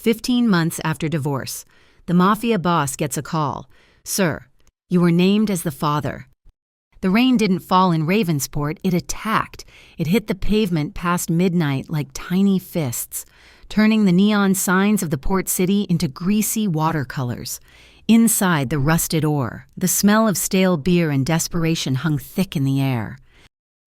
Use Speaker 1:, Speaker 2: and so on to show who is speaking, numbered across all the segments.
Speaker 1: 15 months after divorce, the Mafia boss gets a call. "Sir, you were named as the father." The rain didn't fall in Ravensport, it attacked. It hit the pavement past midnight like tiny fists, turning the neon signs of the port city into greasy watercolors. Inside the rusted ore, the smell of stale beer and desperation hung thick in the air.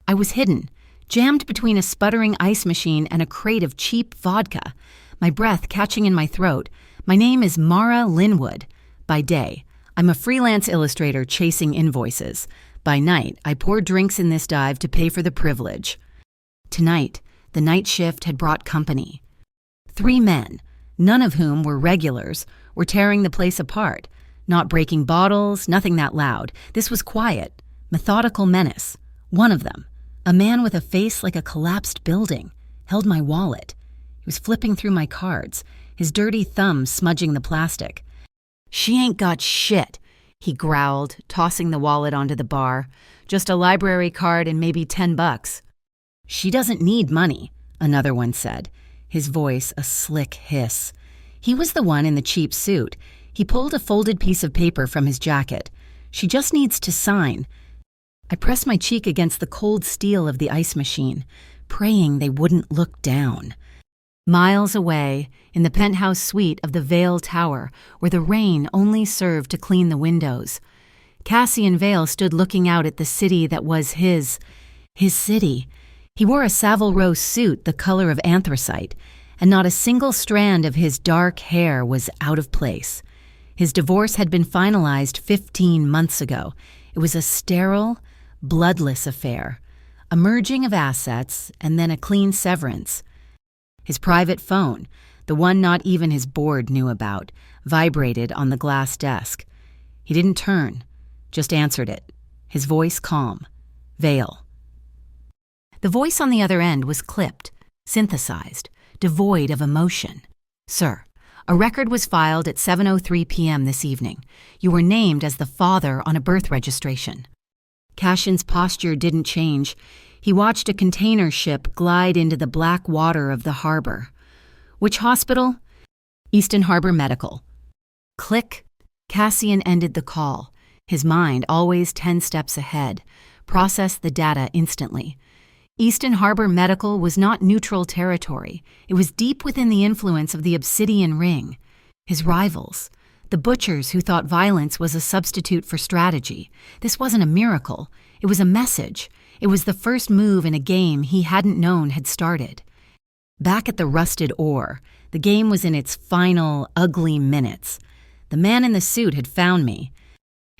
Speaker 1: I was hidden, jammed between a sputtering ice machine and a crate of cheap vodka, my breath catching in my throat. My name is Mara Linwood. By day, I'm a freelance illustrator chasing invoices. By night, I pour drinks in this dive to pay for the privilege. Tonight, the night shift had brought company. 3 men, none of whom were regulars, were tearing the place apart. Not breaking bottles, nothing that loud. This was quiet, methodical menace. One of them, a man with a face like a collapsed building, held my wallet. He was flipping through my cards, his dirty thumb smudging the plastic. "She ain't got shit," he growled, tossing the wallet onto the bar. "Just a library card and maybe $10. "She doesn't need money," another one said, his voice a slick hiss. He was the one in the cheap suit. He pulled a folded piece of paper from his jacket. "She just needs to sign." I pressed my cheek against the cold steel of the ice machine, praying they wouldn't look down. Miles away, in the penthouse suite of the Vale Tower, where the rain only served to clean the windows, Cassian Vale stood looking out at the city that was his city. He wore a Savile Row suit the color of anthracite, and not a single strand of his dark hair was out of place. His divorce had been finalized 15 months ago. It was a sterile, bloodless affair, a merging of assets and then a clean severance. His private phone, the one not even his board knew about, vibrated on the glass desk. He didn't turn, just answered it, his voice calm. "Vale." The voice on the other end was clipped, synthesized, devoid of emotion. "Sir, a record was filed at 7:03 p.m. this evening. You were named as the father on a birth registration." Cassian's posture didn't change. He watched a container ship glide into the black water of the harbor. "Which hospital?" "Easton Harbor Medical." Click. Cassian ended the call. His mind, always 10 steps ahead, processed the data instantly. Easton Harbor Medical was not neutral territory. It was deep within the influence of the Obsidian Ring. His rivals, the butchers who thought violence was a substitute for strategy. This wasn't a miracle. It was a message. It was the first move in a game he hadn't known had started. Back at the rusted ore, the game was in its final, ugly minutes. The man in the suit had found me.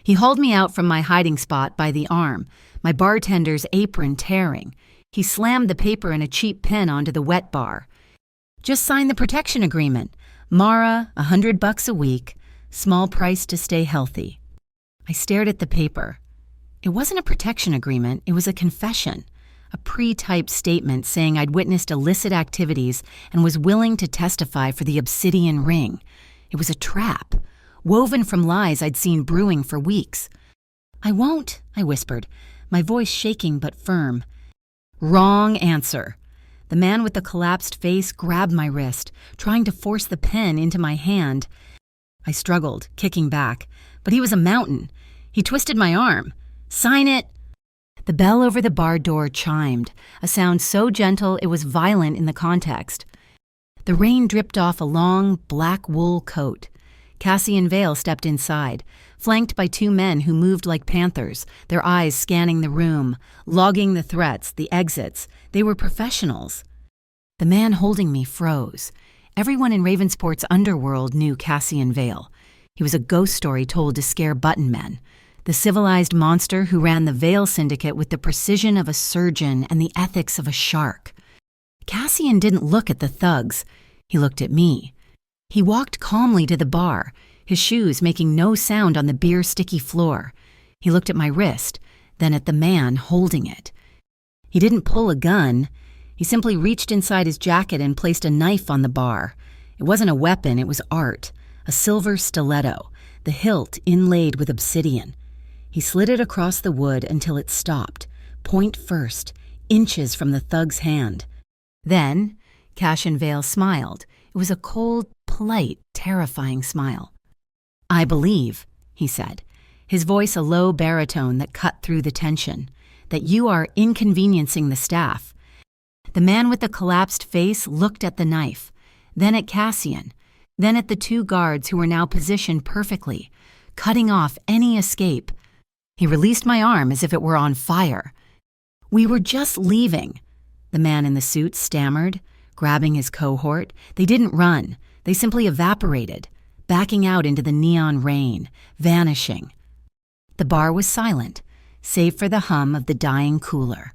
Speaker 1: He hauled me out from my hiding spot by the arm, my bartender's apron tearing. He slammed the paper and a cheap pen onto the wet bar. "Just sign the protection agreement. Mara, $100 a week. Small price to stay healthy." I stared at the paper. It wasn't a protection agreement, it was a confession. A pre-typed statement saying I'd witnessed illicit activities and was willing to testify for the Obsidian Ring. It was a trap, woven from lies I'd seen brewing for weeks. "I won't," I whispered, my voice shaking but firm. "Wrong answer." The man with the collapsed face grabbed my wrist, trying to force the pen into my hand. I struggled, kicking back, but he was a mountain. He twisted my arm. "Sign it." The bell over the bar door chimed, a sound so gentle it was violent in the context. The rain dripped off a long, black wool coat. Cassian Vale stepped inside, flanked by 2 men who moved like panthers, their eyes scanning the room, logging the threats, the exits. They were professionals. The man holding me froze. Everyone in Ravensport's underworld knew Cassian Vale. He was a ghost story told to scare button men, the civilized monster who ran the Vale Syndicate with the precision of a surgeon and the ethics of a shark. Cassian didn't look at the thugs. He looked at me. He walked calmly to the bar, his shoes making no sound on the beer-sticky floor. He looked at my wrist, then at the man holding it. He didn't pull a gun. He simply reached inside his jacket and placed a knife on the bar. It wasn't a weapon, it was art, a silver stiletto, the hilt inlaid with obsidian. He slid it across the wood until it stopped, point first, inches from the thug's hand. Then, Cassian Vale smiled. It was a cold, polite, terrifying smile. "I believe," he said, his voice a low baritone that cut through the tension, "that you are inconveniencing the staff." The man with the collapsed face looked at the knife, then at Cassian, then at the two guards who were now positioned perfectly, cutting off any escape. He released my arm as if it were on fire. "We were just leaving," the man in the suit stammered, grabbing his cohort. "They didn't run. They simply evaporated, backing out into the neon rain, vanishing." The bar was silent, save for the hum of the dying cooler.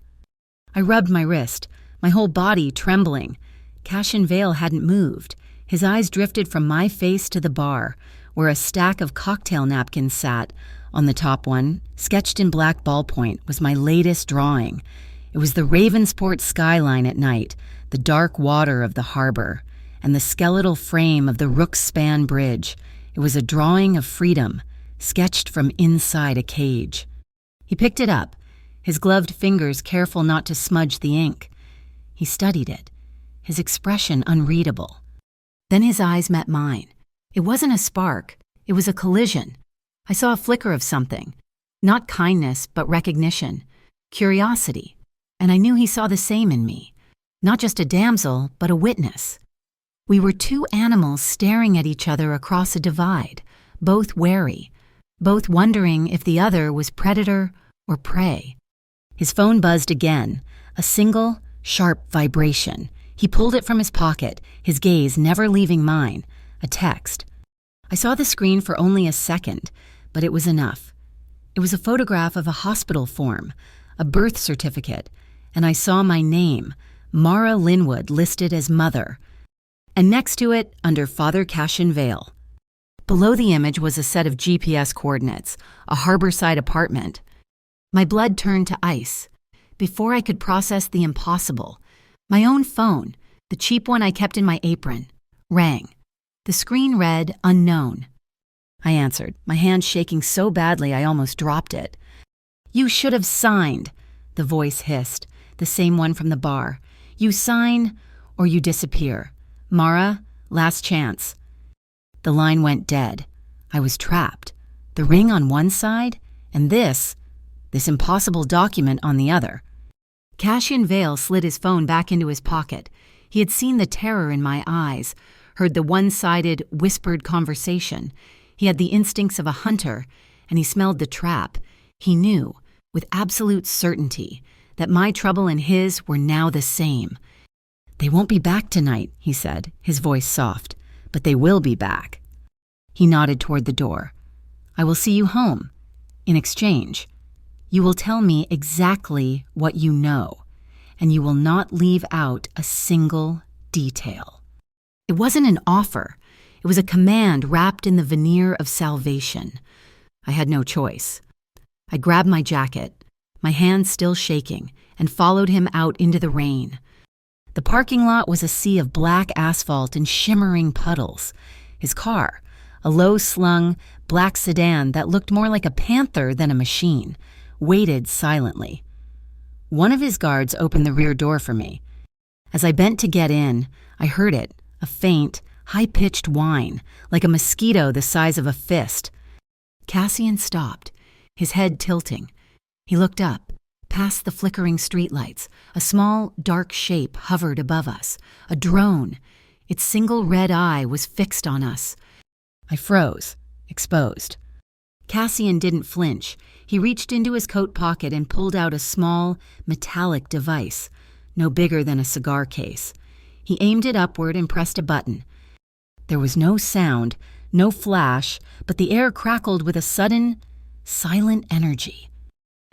Speaker 1: I rubbed my wrist, my whole body trembling. Cassian Vale hadn't moved. His eyes drifted from my face to the bar, where a stack of cocktail napkins sat. On the top one, sketched in black ballpoint, was my latest drawing. It was the Ravensport skyline at night, the dark water of the harbor, and the skeletal frame of the Rookspan Bridge. It was a drawing of freedom, sketched from inside a cage. He picked it up, his gloved fingers careful not to smudge the ink. He studied it, his expression unreadable. Then his eyes met mine. It wasn't a spark, it was a collision. I saw a flicker of something, not kindness, but recognition, curiosity, and I knew he saw the same in me, not just a damsel, but a witness. We were two animals staring at each other across a divide, both wary, both wondering if the other was predator or prey. His phone buzzed again, a single, sharp vibration. He pulled it from his pocket, his gaze never leaving mine. A text. I saw the screen for only a second, but it was enough. It was a photograph of a hospital form, a birth certificate, and I saw my name, Mara Linwood, listed as mother, and next to it, under Father Cassian Vale. Below the image was a set of GPS coordinates, a harborside apartment. My blood turned to ice. Before I could process the impossible, my own phone, the cheap one I kept in my apron, rang. The screen read, "Unknown." I answered, my hand shaking so badly I almost dropped it. "You should have signed," the voice hissed, the same one from the bar. "You sign or you disappear. Mara, last chance." The line went dead. I was trapped. The ring on one side, and this impossible document on the other. Cassian Vale slid his phone back into his pocket. He had seen the terror in my eyes, heard the one-sided, whispered conversation. He had the instincts of a hunter, and he smelled the trap. He knew, with absolute certainty, that my trouble and his were now the same. "They won't be back tonight," he said, his voice soft, "but they will be back." He nodded toward the door. "I will see you home. In exchange, you will tell me exactly what you know, and you will not leave out a single detail." It wasn't an offer. It was a command wrapped in the veneer of salvation. I had no choice. I grabbed my jacket, my hands still shaking, and followed him out into the rain. The parking lot was a sea of black asphalt and shimmering puddles. His car, a low-slung, black sedan that looked more like a panther than a machine, waited silently. One of his guards opened the rear door for me. As I bent to get in, I heard it, a faint, high-pitched whine, like a mosquito the size of a fist. Cassian stopped, his head tilting. He looked up, past the flickering streetlights. A small, dark shape hovered above us, a drone. Its single red eye was fixed on us. I froze, exposed. Cassian didn't flinch. He reached into his coat pocket and pulled out a small, metallic device, no bigger than a cigar case. He aimed it upward and pressed a button. There was no sound, no flash, but the air crackled with a sudden, silent energy.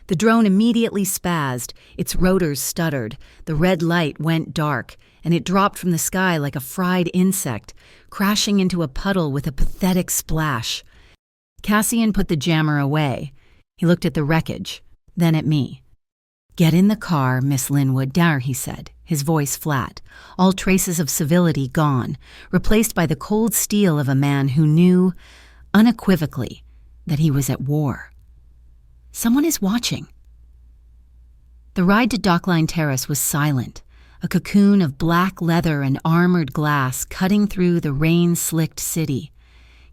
Speaker 1: The drone immediately spazzed, its rotors stuttered, the red light went dark, and it dropped from the sky like a fried insect, crashing into a puddle with a pathetic splash. Cassian put the jammer away. He looked at the wreckage, then at me. "Get in the car, Miss Linwood, dar," he said, his voice flat, all traces of civility gone, replaced by the cold steel of a man who knew, unequivocally, that he was at war. Someone is watching. The ride to Dockline Terrace was silent. a cocoon of black leather and armored glass cutting through the rain-slicked city.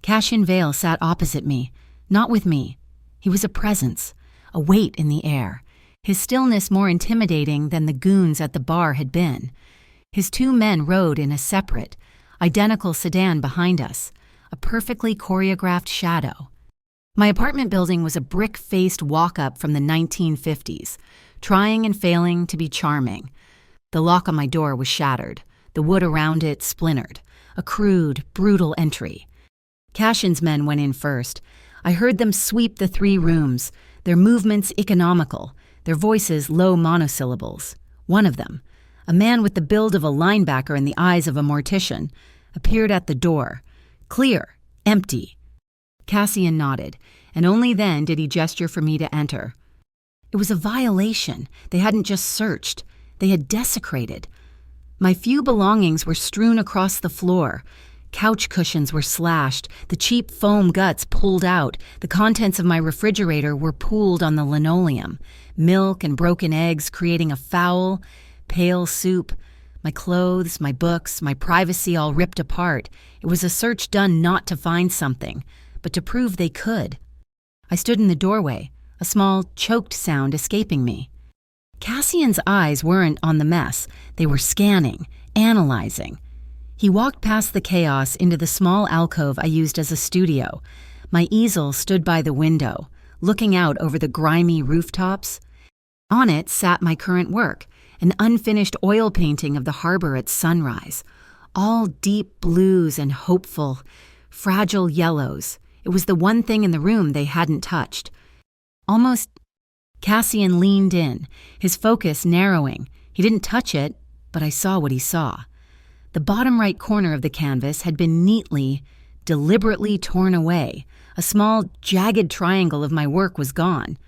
Speaker 1: Cassian Vale sat opposite me, not with me. He was a presence, a weight in the air, his stillness more intimidating than the goons at the bar had been. His 2 men rode in a separate, identical sedan behind us, a perfectly choreographed shadow. My apartment building was a brick-faced walk-up from the 1950s, trying and failing to be charming. The lock on my door was shattered, the wood around it splintered, a crude, brutal entry. Cassian's men went in first. I heard them sweep the 3 rooms, their movements economical, their voices low monosyllables. One of them, a man with the build of a linebacker and the eyes of a mortician, appeared at the door. Clear, empty. Cassian nodded, and only then did he gesture for me to enter. It was a violation. They hadn't just searched. They had desecrated. My few belongings were strewn across the floor. Couch cushions were slashed, the cheap foam guts pulled out, the contents of my refrigerator were pooled on the linoleum, milk and broken eggs creating a foul, pale soup. My clothes, my books, my privacy all ripped apart. It was a search done not to find something, but to prove they could. I stood in the doorway, a small, choked sound escaping me. Cassian's eyes weren't on the mess. They were scanning, analyzing. He walked past the chaos into the small alcove I used as a studio. My easel stood by the window, looking out over the grimy rooftops. On it sat my current work, an unfinished oil painting of the harbor at sunrise. All deep blues and hopeful, fragile yellows. It was the one thing in the room they hadn't touched. Almost, Cassian leaned in, his focus narrowing. He didn't touch it, but I saw what he saw. The bottom right corner of the canvas had been neatly, deliberately torn away. A small, jagged triangle of my work was gone.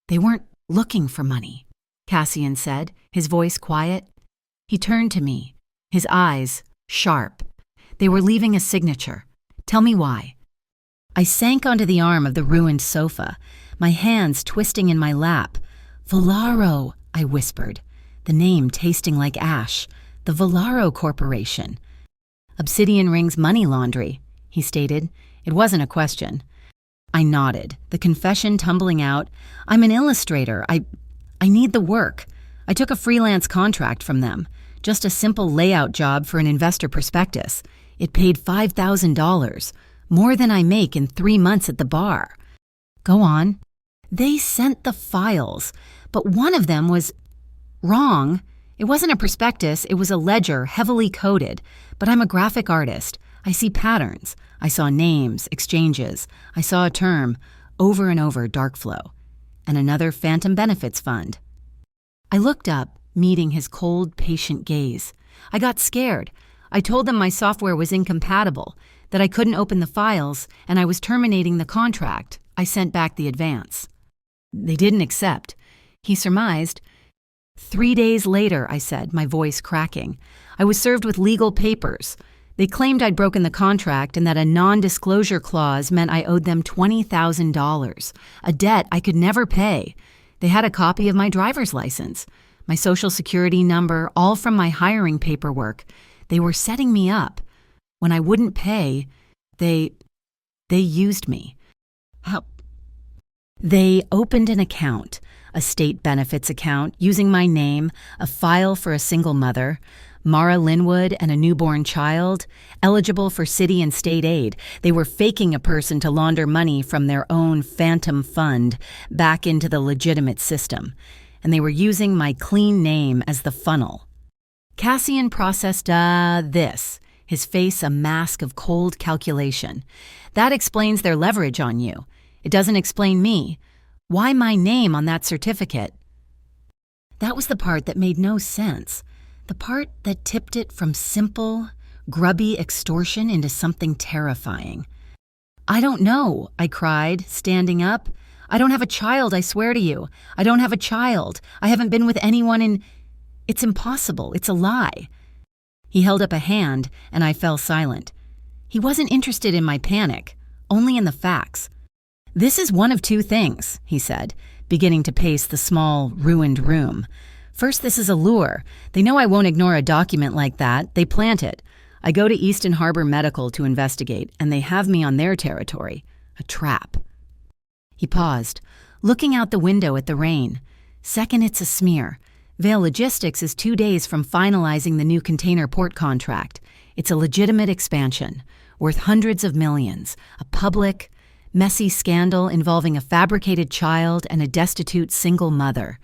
Speaker 1: They weren't looking for money, Cassian said, his voice quiet. He turned to me, his eyes sharp. They were leaving a signature. Tell me why. I sank onto the arm of the ruined sofa, my hands twisting in my lap. Volaro, I whispered, the name tasting like ash. The Volaro Corporation. Obsidian Ring's money laundry, he stated. It wasn't a question. I nodded, the confession tumbling out. I'm an illustrator. I need the work. I took a freelance contract from them. Just a simple layout job for an investor prospectus. It paid $5,000, more than I make in 3 months at the bar. Go on. They sent the files, but one of them was wrong. It wasn't a prospectus, it was a ledger, heavily coded. But I'm a graphic artist. I see patterns. I saw names, exchanges. I saw a term, over and over, dark flow. And another phantom benefits fund. I looked up, meeting his cold, patient gaze. I got scared. I told them my software was incompatible, that I couldn't open the files, and I was terminating the contract. I sent back the advance. They didn't accept. He surmised. 3 days later, I said, my voice cracking, I was served with legal papers. They claimed I'd broken the contract and that a non-disclosure clause meant I owed them $20,000, a debt I could never pay. They had a copy of my driver's license, my social security number, all from my hiring paperwork. They were setting me up. When I wouldn't pay, they used me. How? They opened an account, a state benefits account, using my name, a file for a single mother, Mara Linwood and a newborn child, eligible for city and state aid. They were faking a person to launder money from their own phantom fund back into the legitimate system. And they were using my clean name as the funnel. Cassian processed this, his face a mask of cold calculation. That explains their leverage on you. It doesn't explain me. Why my name on that certificate? That was the part that made no sense. The part that tipped it from simple, grubby extortion into something terrifying. I don't know, I cried, standing up. I don't have a child, I swear to you. I don't have a child. I haven't been with anyone in... It's impossible. It's a lie. He held up a hand, and I fell silent. He wasn't interested in my panic, only in the facts. This is one of two things, he said, beginning to pace the small, ruined room. First, this is a lure. They know I won't ignore a document like that. They plant it. I go to Easton Harbor Medical to investigate, and they have me on their territory. A trap. He paused, looking out the window at the rain. Second, it's a smear. Vail Logistics is 2 days from finalizing the new container port contract. It's a legitimate expansion, worth hundreds of millions. A public, messy scandal involving a fabricated child and a destitute single mother.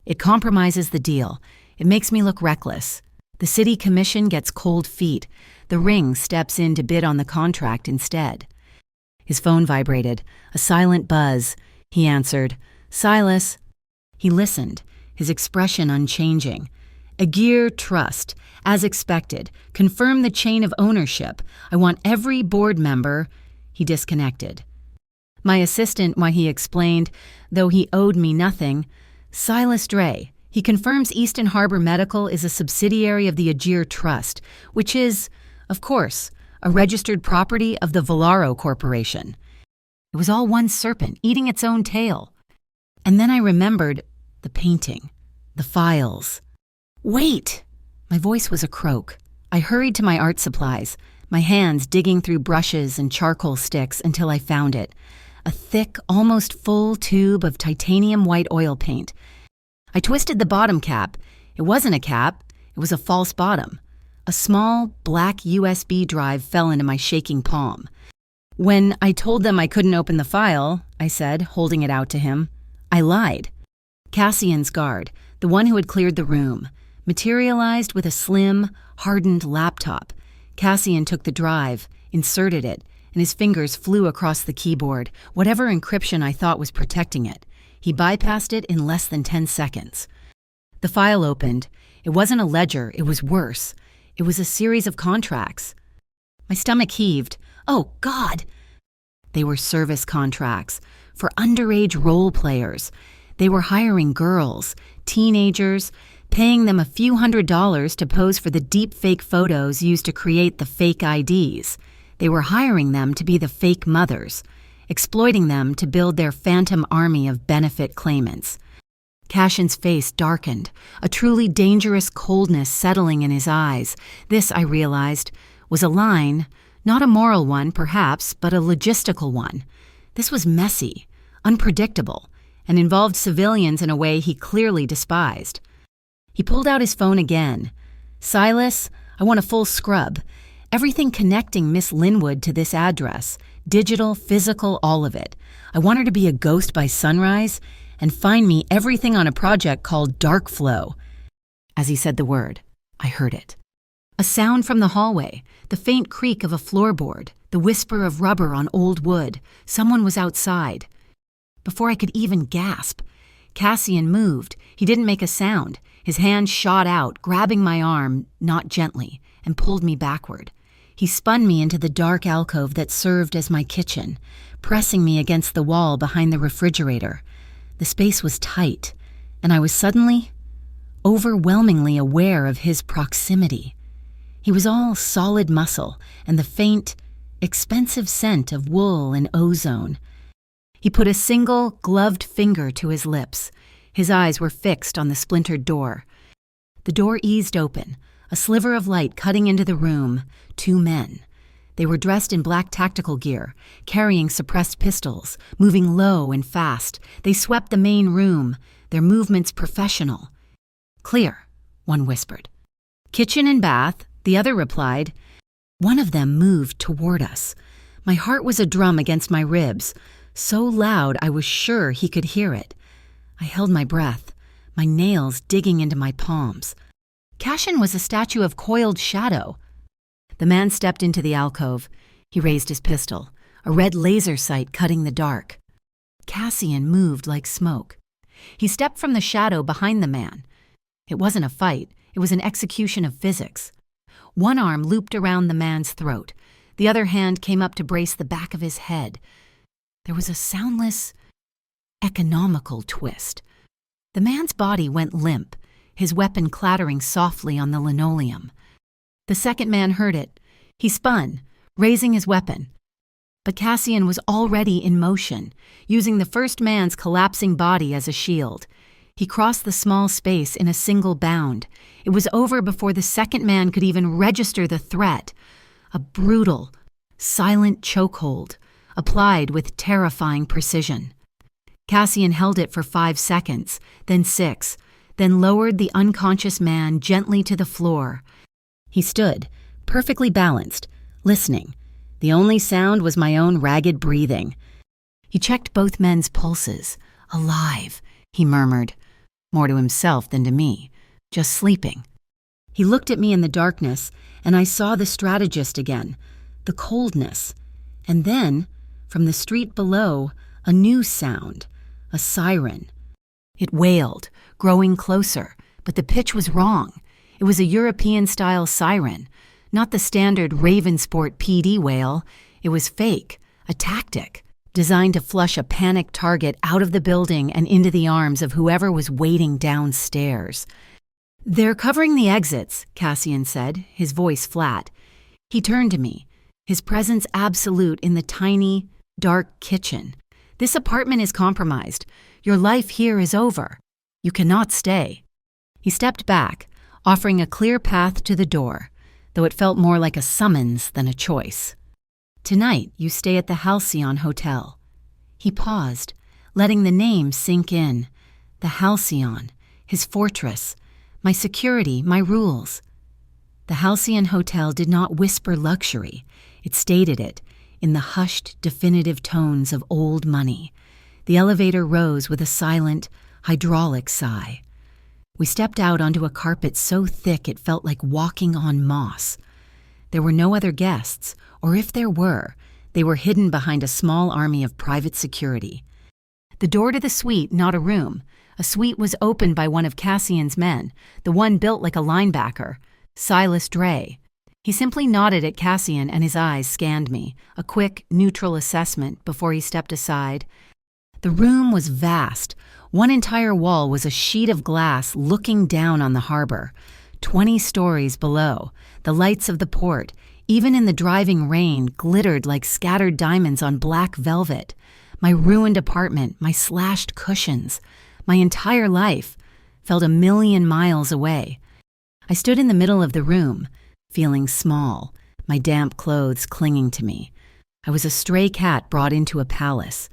Speaker 1: It compromises the deal. It makes me look reckless. The city commission gets cold feet. The ring steps in to bid on the contract instead. His phone vibrated, a silent buzz. He answered, "Silas." He listened, his expression unchanging. Agir Trust, as expected. Confirm the chain of ownership. I want every board member. He disconnected. My assistant, while he explained, though he owed me nothing, Silas Dre. He confirms Easton Harbor Medical is a subsidiary of the Agir Trust, which is, of course, a registered property of the Valaro Corporation. It was all one serpent, eating its own tail. And then I remembered the painting, the files. Wait! My voice was a croak. I hurried to my art supplies, my hands digging through brushes and charcoal sticks until I found it. A thick, almost full tube of titanium white oil paint. I twisted the bottom cap. It wasn't a cap. It was a false bottom. A small, black USB drive fell into my shaking palm. When I told them I couldn't open the file, I said, holding it out to him, I lied. Cassian's guard, the one who had cleared the room, materialized with a slim, hardened laptop. Cassian took the drive, inserted it, and his fingers flew across the keyboard, whatever encryption I thought was protecting it. He bypassed it in less than 10 seconds. The file opened. It wasn't a ledger, it was worse. It was a series of contracts. My stomach heaved. Oh, God! They were service contracts for underage role players. They were hiring girls, teenagers, paying them a few $100s to pose for the deep fake photos used to create the fake IDs. They were hiring them to be the fake mothers, exploiting them to build their phantom army of benefit claimants. Cashin's face darkened, a truly dangerous coldness settling in his eyes. This, I realized, was a line, not a moral one, perhaps, but a logistical one. This was messy, unpredictable, and involved civilians in a way he clearly despised. He pulled out his phone again. "Silas, I want a full scrub. Everything connecting Miss Linwood to this address. Digital, physical, all of it. I want her to be a ghost by sunrise and find me everything on a project called Dark Flow." As he said the word, I heard it. A sound from the hallway, the faint creak of a floorboard, the whisper of rubber on old wood. Someone was outside. Before I could even gasp, Cassian moved. He didn't make a sound. His hand shot out, grabbing my arm, not gently, and pulled me backward. He spun me into the dark alcove that served as my kitchen, pressing me against the wall behind the refrigerator. The space was tight, and I was suddenly, overwhelmingly aware of his proximity. He was all solid muscle and the faint, expensive scent of wool and ozone. He put a single, gloved finger to his lips. His eyes were fixed on the splintered door. The door eased open, a sliver of light cutting into the room. 2 men. They were dressed in black tactical gear, carrying suppressed pistols, moving low and fast. They swept the main room, their movements professional. "Clear," one whispered. "Kitchen and bath," the other replied. One of them moved toward us. My heart was a drum against my ribs, so loud I was sure he could hear it. I held my breath, my nails digging into my palms. Cashin was a statue of coiled shadow. The man stepped into the alcove. He raised his pistol, a red laser sight cutting the dark. Cassian moved like smoke. He stepped from the shadow behind the man. It wasn't a fight. It was an execution of physics. One arm looped around the man's throat. The other hand came up to brace the back of his head. There was a soundless, economical twist. The man's body went limp, his weapon clattering softly on the linoleum. The second man heard it. He spun, raising his weapon. But Cassian was already in motion, using the first man's collapsing body as a shield. He crossed the small space in a single bound. It was over before the second man could even register the threat. A brutal, silent chokehold, applied with terrifying precision. Cassian held it for 5 seconds, then 6, then lowered the unconscious man gently to the floor. He stood, perfectly balanced, listening. The only sound was my own ragged breathing. He checked both men's pulses. Alive, he murmured, more to himself than to me, just sleeping. He looked at me in the darkness, and I saw the strategist again, the coldness. And then, from the street below, a new sound, a siren. It wailed, growing closer, but the pitch was wrong. It was a European-style siren, not the standard Ravensport PD wail. It was fake, a tactic, designed to flush a panicked target out of the building and into the arms of whoever was waiting downstairs. "They're covering the exits," Cassian said, his voice flat. He turned to me, his presence absolute in the tiny, dark kitchen. "This apartment is compromised. Your life here is over. You cannot stay." He stepped back, offering a clear path to the door, though it felt more like a summons than a choice. "Tonight, you stay at the Halcyon Hotel." He paused, letting the name sink in. The Halcyon, his fortress, my security, my rules. The Halcyon Hotel did not whisper luxury. It stated it, in the hushed, definitive tones of old money. The elevator rose with a silent, hydraulic sigh. We stepped out onto a carpet so thick it felt like walking on moss. There were no other guests, or if there were, they were hidden behind a small army of private security. The door to the suite, not a room. A suite was opened by one of Cassian's men, the one built like a linebacker, Silas Dre. He simply nodded at Cassian and his eyes scanned me, a quick, neutral assessment before he stepped aside. The room was vast. One entire wall was a sheet of glass looking down on the harbor. 20 stories below, the lights of the port, even in the driving rain, glittered like scattered diamonds on black velvet. My ruined apartment, my slashed cushions, my entire life felt a million miles away. I stood in the middle of the room, feeling small, my damp clothes clinging to me. I was a stray cat brought into a palace.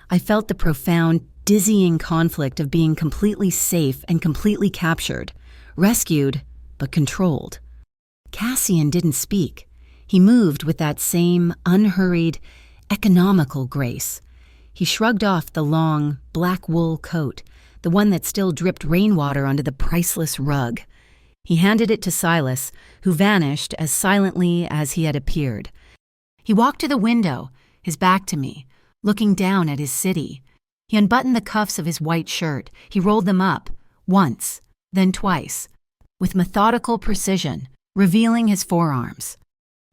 Speaker 1: I felt the profound, dizzying conflict of being completely safe and completely captured, rescued, but controlled. Cassian didn't speak. He moved with that same unhurried, economical grace. He shrugged off the long, black wool coat, the one that still dripped rainwater onto the priceless rug. He handed it to Silas, who vanished as silently as he had appeared. He walked to the window, his back to me, looking down at his city. He unbuttoned the cuffs of his white shirt. He rolled them up, once, then twice, with methodical precision, revealing his forearms.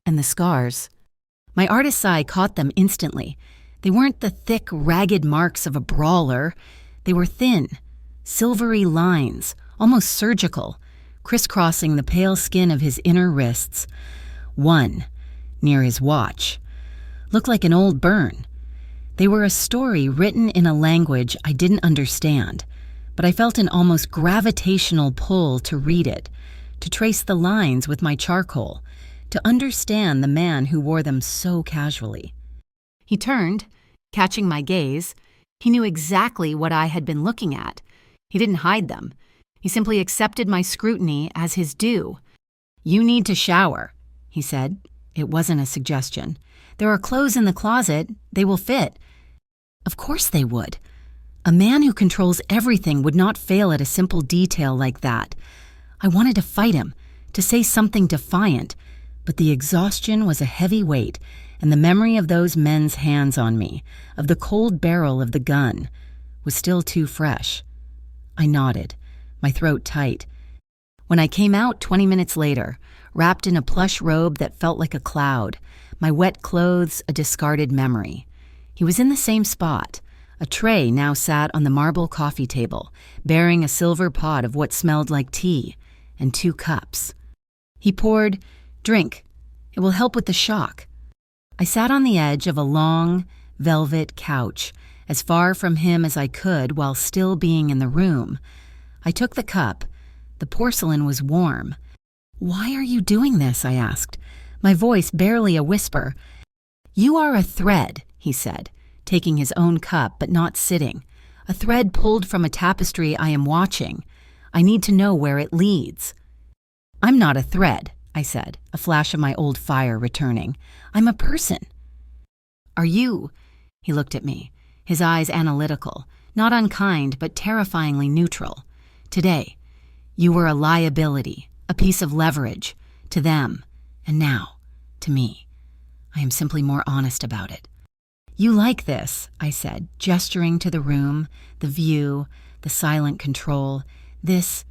Speaker 1: And the scars. My artist's eye caught them instantly. They weren't the thick, ragged marks of a brawler. They were thin, silvery lines, almost surgical, crisscrossing the pale skin of his inner wrists. One, near his watch, looked like an old burn. They were a story written in a language I didn't understand, but I felt an almost gravitational pull to read it, to trace the lines with my charcoal, to understand the man who wore them so casually. He turned, catching my gaze. He knew exactly what I had been looking at. He didn't hide them. He simply accepted my scrutiny as his due. "You need to shower," he said. It wasn't a suggestion. "There are clothes in the closet. They will fit." Of course they would. A man who controls everything would not fail at a simple detail like that. I wanted to fight him, to say something defiant, but the exhaustion was a heavy weight, and the memory of those men's hands on me, of the cold barrel of the gun, was still too fresh. I nodded, my throat tight. When I came out 20 minutes later, wrapped in a plush robe that felt like a cloud, my wet clothes a discarded memory, he was in the same spot. A tray now sat on the marble coffee table, bearing a silver pot of what smelled like tea, and 2 cups. He poured, "Drink. It will help with the shock." I sat on the edge of a long, velvet couch, as far from him as I could while still being in the room. I took the cup. The porcelain was warm. "Why are you doing this?" I asked, my voice barely a whisper. "You are a thread," he said, taking his own cup but not sitting. "A thread pulled from a tapestry I am watching. I need to know where it leads." "I'm not a thread," I said, a flash of my old fire returning. "I'm a person." "Are you?" He looked at me, his eyes analytical, not unkind but terrifyingly neutral. "Today, you were a liability, a piece of leverage, to them, and now, to me. I am simply more honest about it." "You like this," I said, gesturing to the room, the view, the silent control, this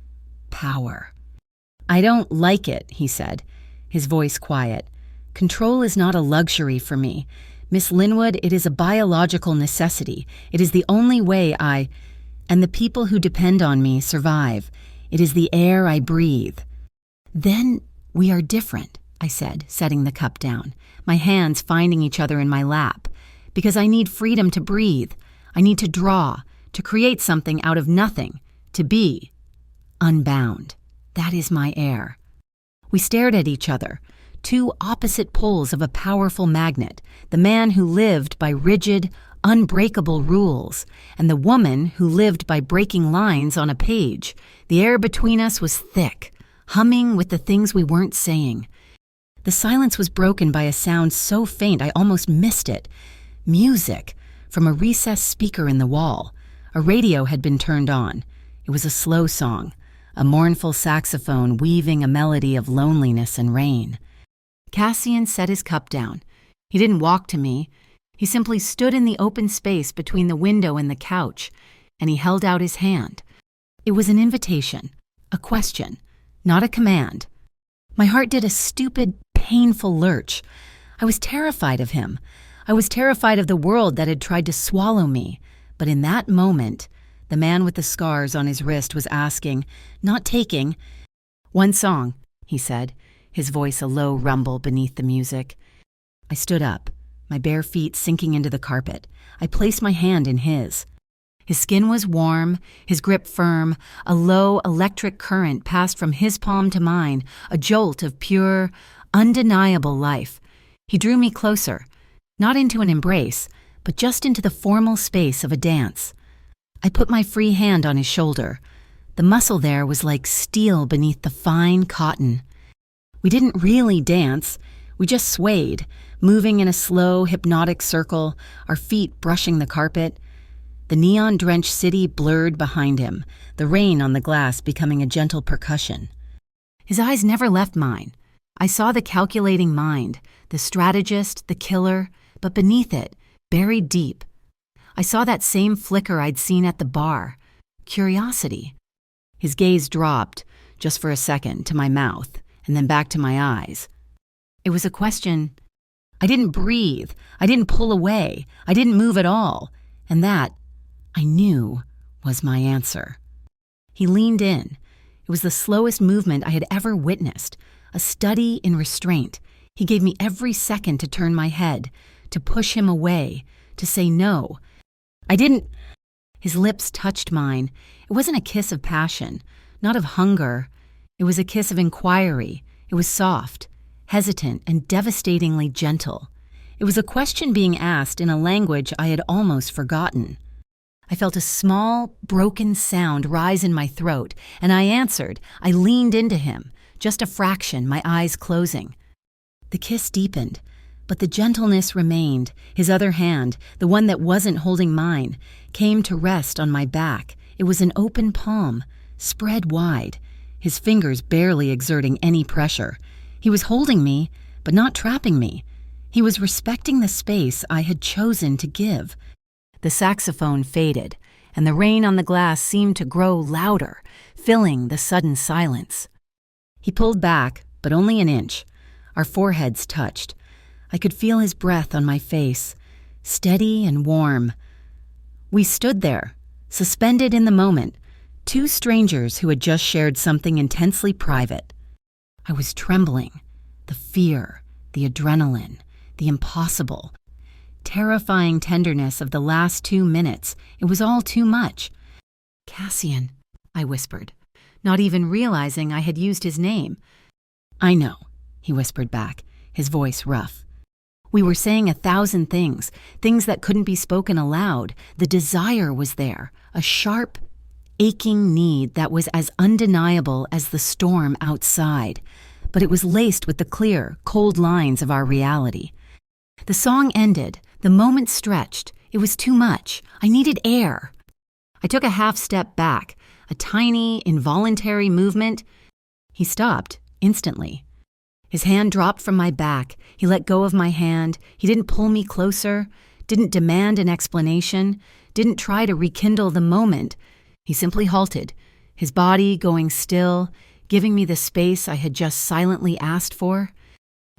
Speaker 1: power. "I don't like it," he said, his voice quiet. "Control is not a luxury for me. Miss Linwood, it is a biological necessity. It is the only way I, and the people who depend on me, survive. It is the air I breathe." "Then we are different," I said, setting the cup down, my hands finding each other in my lap. "Because I need freedom to breathe. I need to draw, to create something out of nothing, to be unbound. That is my air." We stared at each other, two opposite poles of a powerful magnet, the man who lived by rigid, unbreakable rules, and the woman who lived by breaking lines on a page. The air between us was thick, humming with the things we weren't saying. The silence was broken by a sound so faint I almost missed it. Music, from a recessed speaker in the wall. A radio had been turned on. It was a slow song, a mournful saxophone weaving a melody of loneliness and rain. Cassian set his cup down. He didn't walk to me. He simply stood in the open space between the window and the couch, and he held out his hand. It was an invitation, a question, not a command. My heart did a stupid, painful lurch. I was terrified of him. I was terrified of the world that had tried to swallow me. But in that moment, the man with the scars on his wrist was asking, not taking. "One song," he said, his voice a low rumble beneath the music. I stood up, my bare feet sinking into the carpet. I placed my hand in his. His skin was warm, his grip firm. A low electric current passed from his palm to mine, a jolt of pure, undeniable life. He drew me closer, not into an embrace, but just into the formal space of a dance. I put my free hand on his shoulder. The muscle there was like steel beneath the fine cotton. We didn't really dance. We just swayed, moving in a slow, hypnotic circle, our feet brushing the carpet. The neon-drenched city blurred behind him, the rain on the glass becoming a gentle percussion. His eyes never left mine. I saw the calculating mind, the strategist, the killer, but beneath it, buried deep, I saw that same flicker I'd seen at the bar, curiosity. His gaze dropped, just for a second, to my mouth, and then back to my eyes. It was a question. I didn't breathe. I didn't pull away. I didn't move at all. And that, I knew, was my answer. He leaned in. It was the slowest movement I had ever witnessed, a study in restraint. He gave me every second to turn my head, to push him away, to say no. I didn't. His lips touched mine. It wasn't a kiss of passion, not of hunger. It was a kiss of inquiry. It was soft, hesitant, and devastatingly gentle. It was a question being asked in a language I had almost forgotten. I felt a small, broken sound rise in my throat, and I answered. I leaned into him, just a fraction, my eyes closing. The kiss deepened, but the gentleness remained. His other hand, the one that wasn't holding mine, came to rest on my back. It was an open palm, spread wide, his fingers barely exerting any pressure. He was holding me, but not trapping me. He was respecting the space I had chosen to give. The saxophone faded, and the rain on the glass seemed to grow louder, filling the sudden silence. He pulled back, but only an inch. Our foreheads touched. I could feel his breath on my face, steady and warm. We stood there, suspended in the moment, two strangers who had just shared something intensely private. I was trembling, the fear, the adrenaline, the impossible. terrifying tenderness of the last 2 minutes, it was all too much. "Cassian," I whispered, not even realizing I had used his name. "I know," he whispered back, his voice rough. We were saying 1,000 things, things that couldn't be spoken aloud. The desire was there, a sharp, aching need that was as undeniable as the storm outside, but it was laced with the clear, cold lines of our reality. The song ended, the moment stretched. It was too much. I needed air. I took a half step back, a tiny, involuntary movement. He stopped instantly. His hand dropped from my back. He let go of my hand. He didn't pull me closer, didn't demand an explanation, didn't try to rekindle the moment. He simply halted, his body going still, giving me the space I had just silently asked for.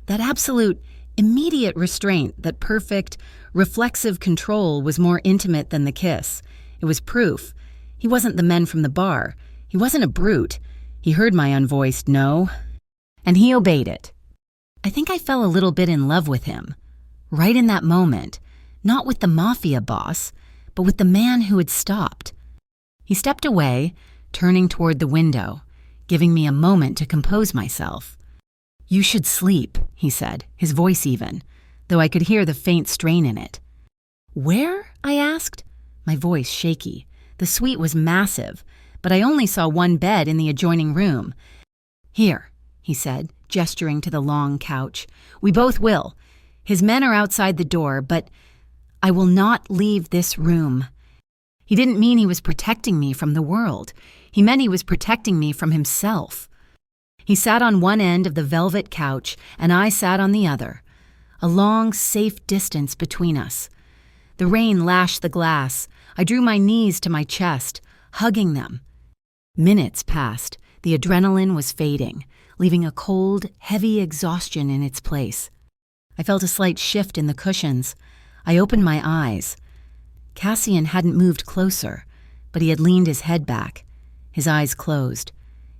Speaker 1: That absolute, immediate restraint, that perfect, reflexive control was more intimate than the kiss. It was proof. He wasn't the men from the bar. He wasn't a brute. He heard my unvoiced no, and he obeyed it. I think I fell a little bit in love with him. Right in that moment, not with the mafia boss, but with the man who had stopped. He stepped away, turning toward the window, giving me a moment to compose myself. "You should sleep," he said, his voice even, though I could hear the faint strain in it. "Where?" I asked, my voice shaky. The suite was massive, but I only saw one bed in the adjoining room. "Here," he said, gesturing to the long couch. "We both will. His men are outside the door, but I will not leave this room." He didn't mean he was protecting me from the world. He meant he was protecting me from himself. He sat on one end of the velvet couch, and I sat on the other, a long, safe distance between us. The rain lashed the glass. I drew my knees to my chest, hugging them. Minutes passed. The adrenaline was fading, leaving a cold, heavy exhaustion in its place. I felt a slight shift in the cushions. I opened my eyes. Cassian hadn't moved closer, but he had leaned his head back, his eyes closed,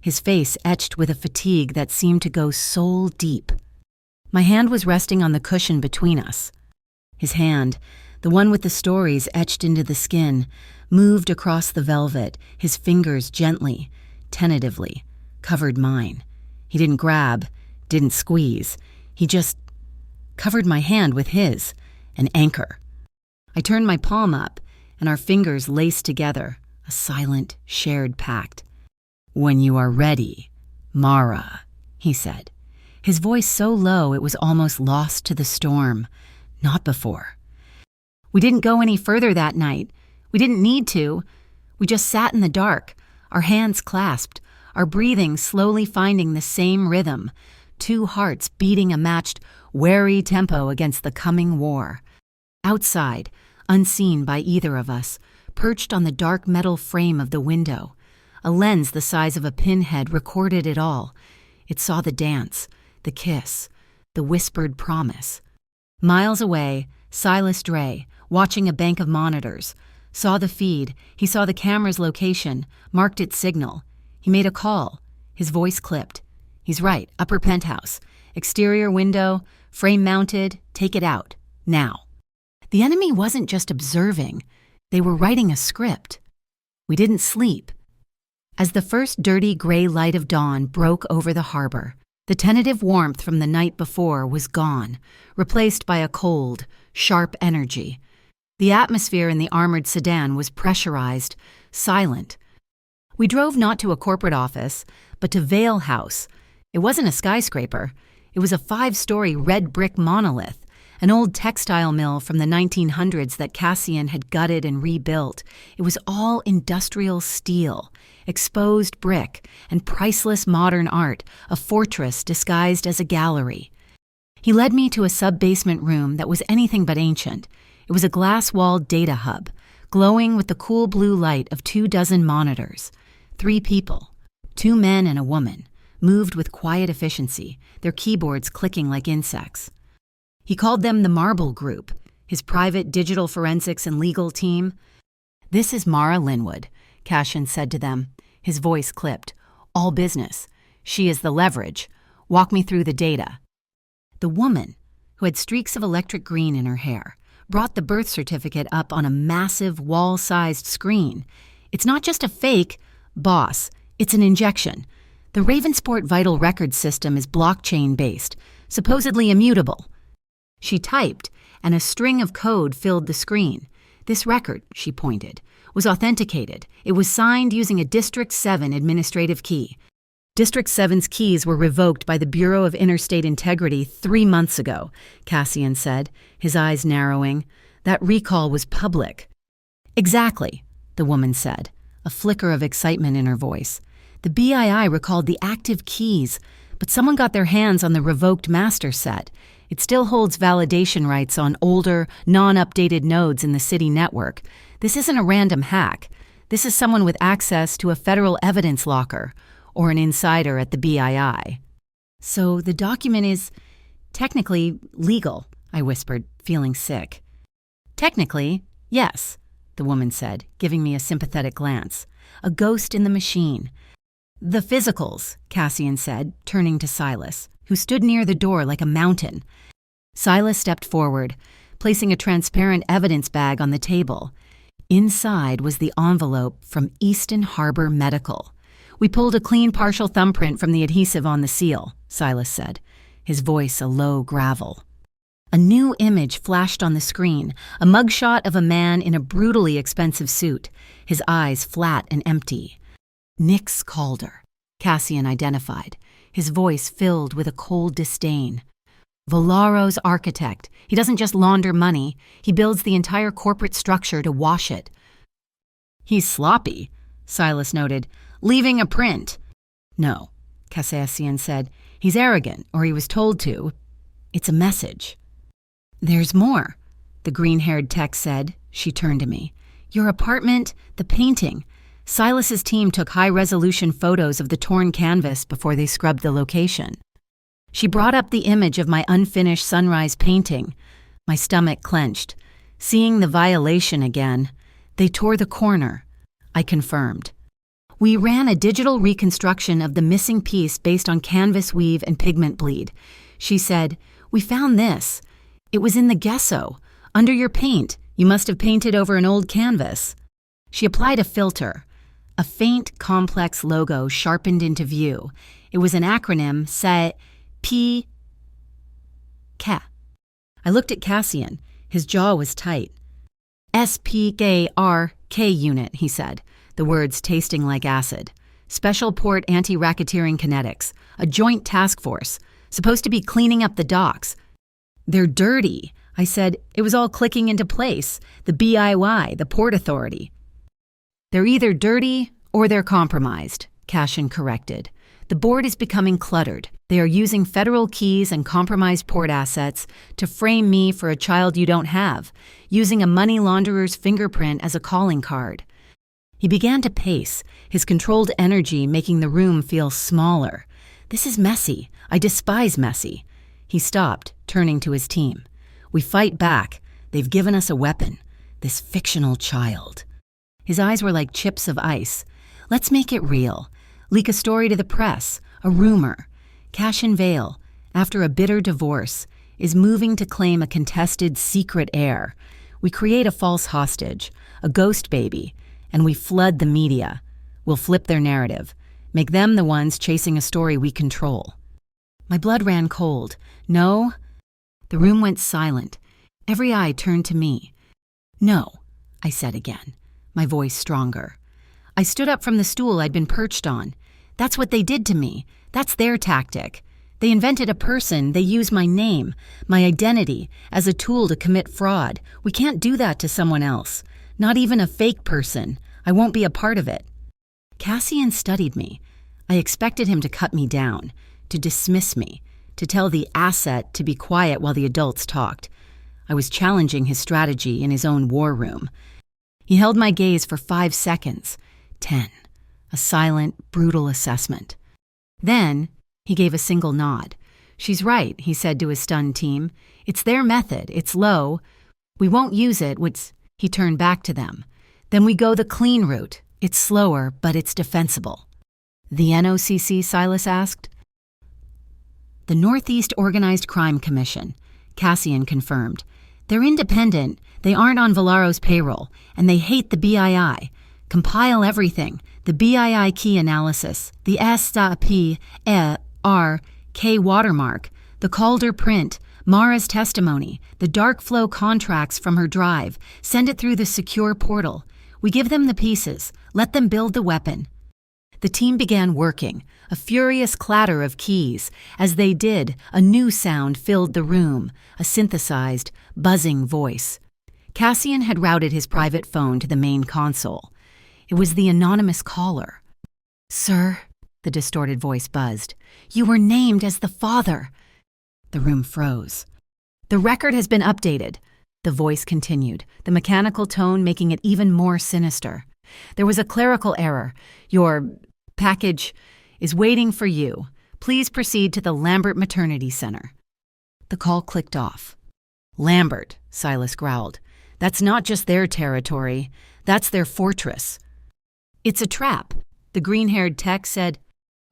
Speaker 1: his face etched with a fatigue that seemed to go soul deep. My hand was resting on the cushion between us. His hand, the one with the stories etched into the skin, moved across the velvet, his fingers gently, tentatively, covered mine. He didn't grab, didn't squeeze. He just covered my hand with his, an anchor. I turned my palm up, and our fingers laced together, a silent, shared pact. "When you are ready, Mara," he said, his voice so low it was almost lost to the storm. Not before. We didn't go any further that night. We didn't need to. We just sat in the dark, our hands clasped, our breathing slowly finding the same rhythm, 2 hearts beating a matched, wary tempo against the coming war. Outside, unseen by either of us, perched on the dark metal frame of the window, a lens the size of a pinhead recorded it all. It saw the dance, the kiss, the whispered promise. Miles away, Silas Dre, watching a bank of monitors, saw the feed. He saw the camera's location, marked its signal. He made a call. His voice clipped. "He's right, upper penthouse. Exterior window, frame mounted, take it out. Now." The enemy wasn't just observing. They were writing a script. We didn't sleep. As the first dirty gray light of dawn broke over the harbor, the tentative warmth from the night before was gone, replaced by a cold, sharp energy. The atmosphere in the armored sedan was pressurized, silent. We drove not to a corporate office, but to Vale House. It wasn't a skyscraper. It was a 5-story red brick monolith, an old textile mill from the 1900s that Cassian had gutted and rebuilt. It was all industrial steel, exposed brick, and priceless modern art, a fortress disguised as a gallery. He led me to a sub-basement room that was anything but ancient. It was a glass-walled data hub, glowing with the cool blue light of 24 monitors. 3 people, 2 men and a woman, moved with quiet efficiency, their keyboards clicking like insects. He called them the Marble Group, his private digital forensics and legal team. "This is Mara Linwood," Cassian said to them, his voice clipped. "All business. She is the leverage. Walk me through the data." The woman, who had streaks of electric green in her hair, brought the birth certificate up on a massive wall-sized screen. It's not just a fake, boss, it's an injection. The Ravensport Vital Records system is blockchain-based, supposedly immutable. She typed, and a string of code filled the screen. This record, she pointed, was authenticated. It was signed using a District 7 administrative key. District 7's keys were revoked by the Bureau of Interstate Integrity 3 months ago, Cassian said, his eyes narrowing. That recall was public. Exactly, the woman said, a flicker of excitement in her voice. The BII recalled the active keys, but someone got their hands on the revoked master set. It still holds validation rights on older, non-updated nodes in the city network. This isn't a random hack. This is someone with access to a federal evidence locker, or an insider at the BII. So the document is technically legal, I whispered, feeling sick. Technically, yes, the woman said, giving me a sympathetic glance. A ghost in the machine. The physicals, Cassian said, turning to Silas, who stood near the door like a mountain. Silas stepped forward, placing a transparent evidence bag on the table. Inside was the envelope from Easton Harbor Medical. We pulled a clean partial thumbprint from the adhesive on the seal, Silas said, his voice a low gravel. A new image flashed on the screen, a mugshot of a man in a brutally expensive suit, his eyes flat and empty. Nix Calder, Cassian identified, his voice filled with a cold disdain. Volaro's architect. He doesn't just launder money, he builds the entire corporate structure to wash it. He's sloppy, Silas noted, leaving a print. No, Cassian said. He's arrogant, or he was told to. It's a message. There's more, the green-haired tech said. She turned to me. Your apartment, the painting. Silas's team took high-resolution photos of the torn canvas before they scrubbed the location. She brought up the image of my unfinished sunrise painting. My stomach clenched. Seeing the violation again. They tore the corner. I confirmed. We ran a digital reconstruction of the missing piece based on canvas weave and pigment bleed. She said, we found this. It was in the gesso. Under your paint. You must have painted over an old canvas. She applied a filter. A faint, complex logo sharpened into view. It was an acronym, P. K. I looked at Cassian. His jaw was tight. SPKRK unit, he said, the words tasting like acid. Special Port Anti-Racketeering Kinetics, a joint task force, supposed to be cleaning up the docks. They're dirty, I said. It was all clicking into place. The BIY, the Port Authority. They're either dirty or they're compromised, Cassian corrected. The board is becoming cluttered. They are using federal keys and compromised port assets to frame me for a child you don't have, using a money launderer's fingerprint as a calling card. He began to pace, his controlled energy making the room feel smaller. This is messy. I despise messy. He stopped, turning to his team. We fight back. They've given us a weapon. This fictional child. His eyes were like chips of ice. Let's make it real. Leak a story to the press, a rumor. Cassian Vale, after a bitter divorce, is moving to claim a contested secret heir. We create a false hostage, a ghost baby, and we flood the media. We'll flip their narrative, make them the ones chasing a story we control. My blood ran cold. No. The room went silent. Every eye turned to me. No, I said again, my voice stronger. I stood up from the stool I'd been perched on. That's what they did to me. That's their tactic. They invented a person. They use my name, my identity, as a tool to commit fraud. We can't do that to someone else. Not even a fake person. I won't be a part of it. Cassian studied me. I expected him to cut me down, to dismiss me, to tell the asset to be quiet while the adults talked. I was challenging his strategy in his own war room. He held my gaze for 5 seconds. 10. A silent, brutal assessment. Then, he gave a single nod. She's right, he said to his stunned team. It's their method. It's low. We won't use it. He turned back to them. Then we go the clean route. It's slower, but it's defensible. The NOCC, Silas asked. The Northeast Organized Crime Commission, Cassian confirmed. They're independent, they aren't on Vallaro's payroll, and they hate the BII. Compile everything, the BII key analysis, the S.P.R.K. watermark, the Calder print, Mara's testimony, the dark flow contracts from her drive. Send it through the secure portal. We give them the pieces. Let them build the weapon. The team began working, a furious clatter of keys. As they did, a new sound filled the room, a synthesized, buzzing voice. Cassian had routed his private phone to the main console. It was the anonymous caller. "Sir," the distorted voice buzzed, "you were named as the father." The room froze. "The record has been updated," the voice continued, the mechanical tone making it even more sinister. "There was a clerical error. Your package is waiting for you. Please proceed to the Lambert Maternity Center." The call clicked off. "Lambert," Silas growled. "That's not just their territory. That's their fortress." "It's a trap," the green-haired tech said.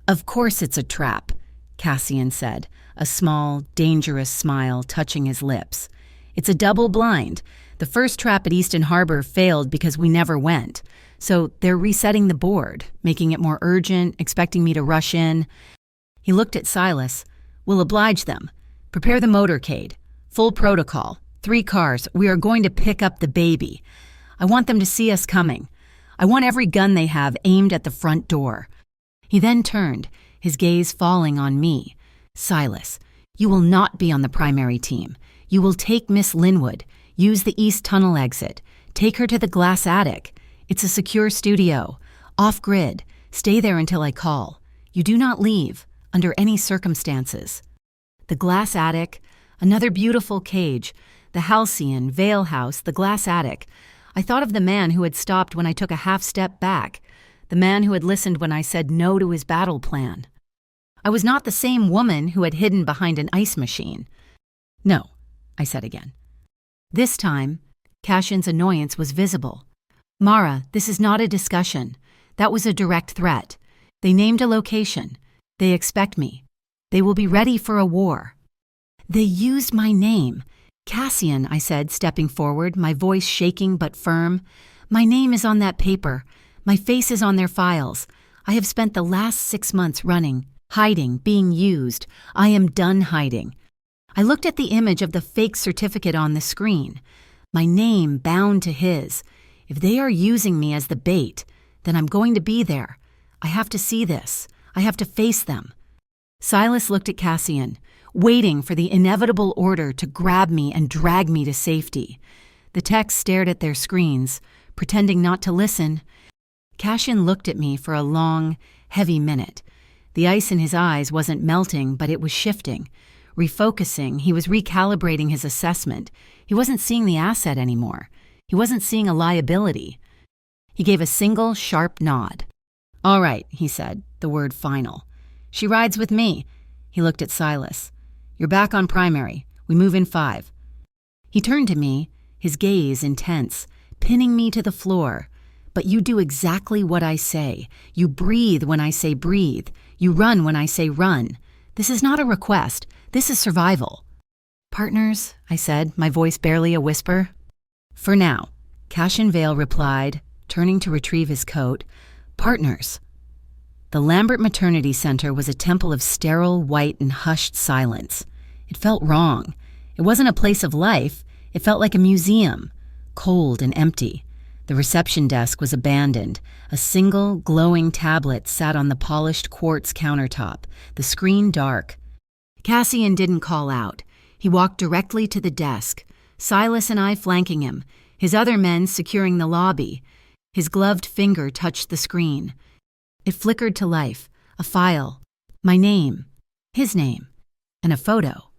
Speaker 1: "Of course it's a trap," Cassian said, a small, dangerous smile touching his lips. "It's a double blind. The first trap at Easton Harbor failed because we never went. So they're resetting the board, making it more urgent, expecting me to rush in." He looked at Silas. "We'll oblige them. Prepare the motorcade. Full protocol. 3 cars. We are going to pick up the baby. I want them to see us coming. I want every gun they have aimed at the front door." He then turned, his gaze falling on me. "Silas, you will not be on the primary team. You will take Miss Linwood, use the East Tunnel exit, take her to the glass attic. It's a secure studio, off-grid. Stay there until I call. You do not leave, under any circumstances." The glass attic, another beautiful cage, the halcyon, Vale House, the glass attic. I thought of the man who had stopped when I took a half-step back, the man who had listened when I said no to his battle plan. I was not the same woman who had hidden behind an ice machine. "No," I said again. This time, Cassian's annoyance was visible. "Mara, this is not a discussion. That was a direct threat. They named a location. They expect me. They will be ready for a war." "They used my name. Cassian," I said, stepping forward, my voice shaking but firm. "My name is on that paper. My face is on their files. I have spent the last 6 months running, hiding, being used. I am done hiding." I looked at the image of the fake certificate on the screen. My name bound to his. If they are using me as the bait, then I'm going to be there. I have to see this. I have to face them. Silas looked at Cassian, waiting for the inevitable order to grab me and drag me to safety. The techs stared at their screens, pretending not to listen. Cassian looked at me for a long, heavy minute. The ice in his eyes wasn't melting, but it was shifting. Refocusing, he was recalibrating his assessment. He wasn't seeing the asset anymore. He wasn't seeing a liability. He gave a single, sharp nod. "All right," he said, the word final. "She rides with me." He looked at Silas. "You're back on primary. We move in 5. He turned to me, his gaze intense, pinning me to the floor. "But you do exactly what I say. You breathe when I say breathe. You run when I say run. This is not a request. This is survival." "Partners," I said, my voice barely a whisper. "For now," Cassian Vale replied, turning to retrieve his coat. "Partners." The Lambert Maternity Center was a temple of sterile, white, and hushed silence. It felt wrong. It wasn't a place of life. It felt like a museum, cold and empty. The reception desk was abandoned. A single, glowing tablet sat on the polished quartz countertop, the screen dark. Cassian didn't call out. He walked directly to the desk, Silas and I flanking him, his other men securing the lobby. His gloved finger touched the screen. It flickered to life, a file, my name, his name, and a photo.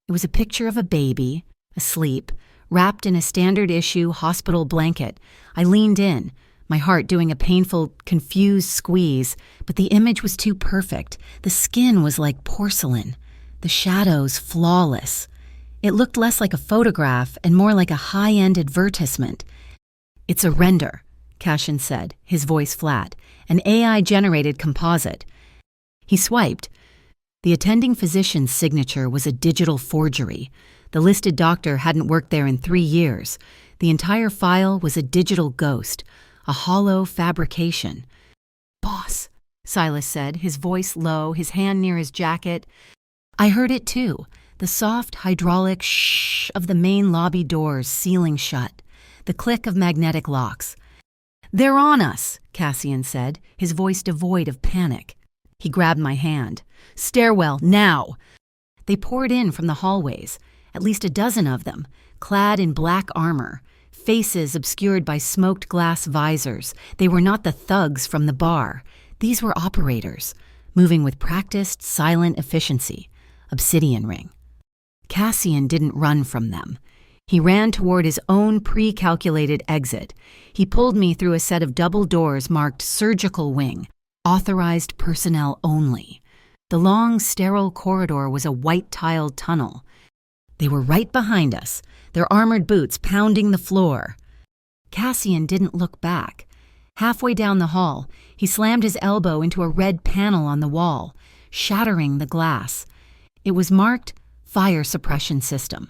Speaker 1: It was a picture of a baby, asleep, wrapped in a standard-issue hospital blanket. I leaned in, my heart doing a painful, confused squeeze, but the image was too perfect. The skin was like porcelain, the shadows flawless. It looked less like a photograph and more like a high-end advertisement. "It's a render," Cassian said, his voice flat, an AI-generated composite. He swiped. The attending physician's signature was a digital forgery. The listed doctor hadn't worked there in 3 years. The entire file was a digital ghost, a hollow fabrication. "Boss," Silas said, his voice low, his hand near his jacket. I heard it too, the soft hydraulic shh of the main lobby doors sealing shut, the click of magnetic locks. "They're on us," Cassian said, his voice devoid of panic. He grabbed my hand. "Stairwell, now!" They poured in from the hallways, at least a dozen of them, clad in black armor, faces obscured by smoked glass visors. They were not the thugs from the bar. These were operators, moving with practiced, silent efficiency. Obsidian ring. Cassian didn't run from them. He ran toward his own pre-calculated exit. He pulled me through a set of double doors marked surgical wing, authorized personnel only. The long, sterile corridor was a white-tiled tunnel. They were right behind us, their armored boots pounding the floor. Cassian didn't look back. Halfway down the hall, he slammed his elbow into a red panel on the wall, shattering the glass. It was marked Fire Suppression System.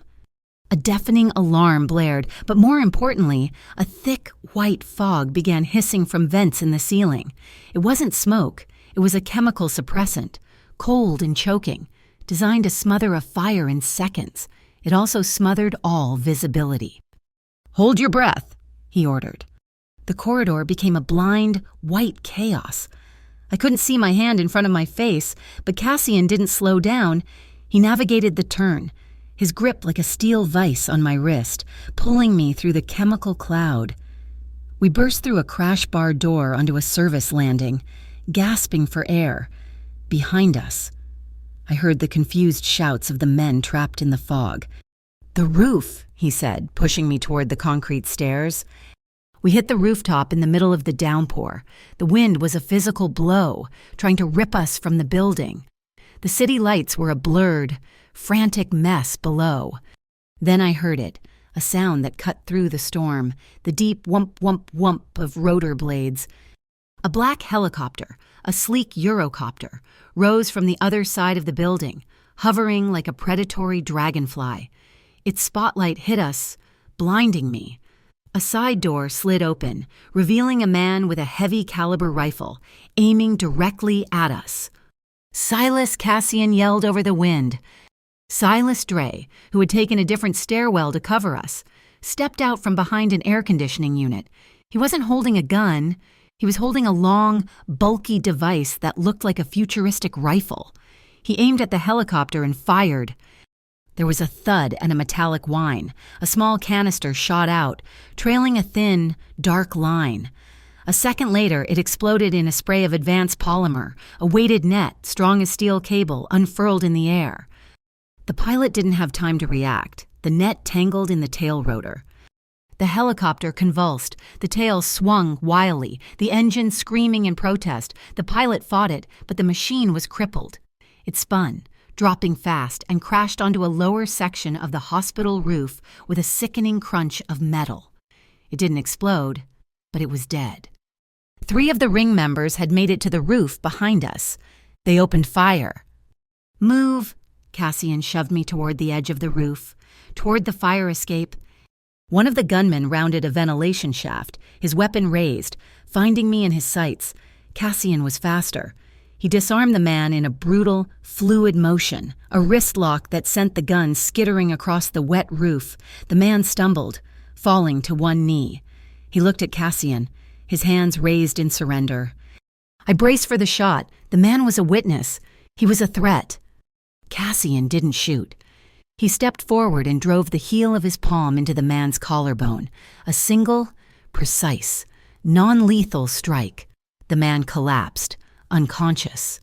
Speaker 1: A deafening alarm blared, but more importantly, a thick white fog began hissing from vents in the ceiling. It wasn't smoke, it was a chemical suppressant, cold and choking, designed to smother a fire in seconds. It also smothered all visibility. "Hold your breath," he ordered. The corridor became a blind, white chaos. I couldn't see my hand in front of my face, but Cassian didn't slow down. He navigated the turn, his grip like a steel vise on my wrist, pulling me through the chemical cloud. We burst through a crash-bar door onto a service landing, gasping for air. Behind us, I heard the confused shouts of the men trapped in the fog. "The roof," he said, pushing me toward the concrete stairs. We hit the rooftop in the middle of the downpour. The wind was a physical blow, trying to rip us from the building. The city lights were a blurred, frantic mess below. Then I heard it, a sound that cut through the storm, the deep whump-whump-whump of rotor blades. A black helicopter, a sleek Eurocopter, rose from the other side of the building, hovering like a predatory dragonfly. Its spotlight hit us, blinding me. A side door slid open, revealing a man with a heavy-caliber rifle, aiming directly at us. "Silas!" Cassian yelled over the wind. Silas Dre, who had taken a different stairwell to cover us, stepped out from behind an air conditioning unit. He wasn't holding a gun. He was holding a long, bulky device that looked like a futuristic rifle. He aimed at the helicopter and fired. There was a thud and a metallic whine. A small canister shot out, trailing a thin, dark line. A second later, it exploded in a spray of advanced polymer, a weighted net, strong as steel cable, unfurled in the air. The pilot didn't have time to react. The net tangled in the tail rotor. The helicopter convulsed. The tail swung wildly, the engine screaming in protest. The pilot fought it, but the machine was crippled. It spun, dropping fast, and crashed onto a lower section of the hospital roof with a sickening crunch of metal. It didn't explode, but it was dead. 3 of the ring members had made it to the roof behind us. They opened fire. "Move!" Cassian shoved me toward the edge of the roof, toward the fire escape. One of the gunmen rounded a ventilation shaft, his weapon raised, finding me in his sights. Cassian was faster. He disarmed the man in a brutal, fluid motion, a wrist lock that sent the gun skittering across the wet roof. The man stumbled, falling to one knee. He looked at Cassian, his hands raised in surrender. I braced for the shot. The man was a witness. He was a threat. Cassian didn't shoot. He stepped forward and drove the heel of his palm into the man's collarbone. A single, precise, non-lethal strike. The man collapsed, unconscious.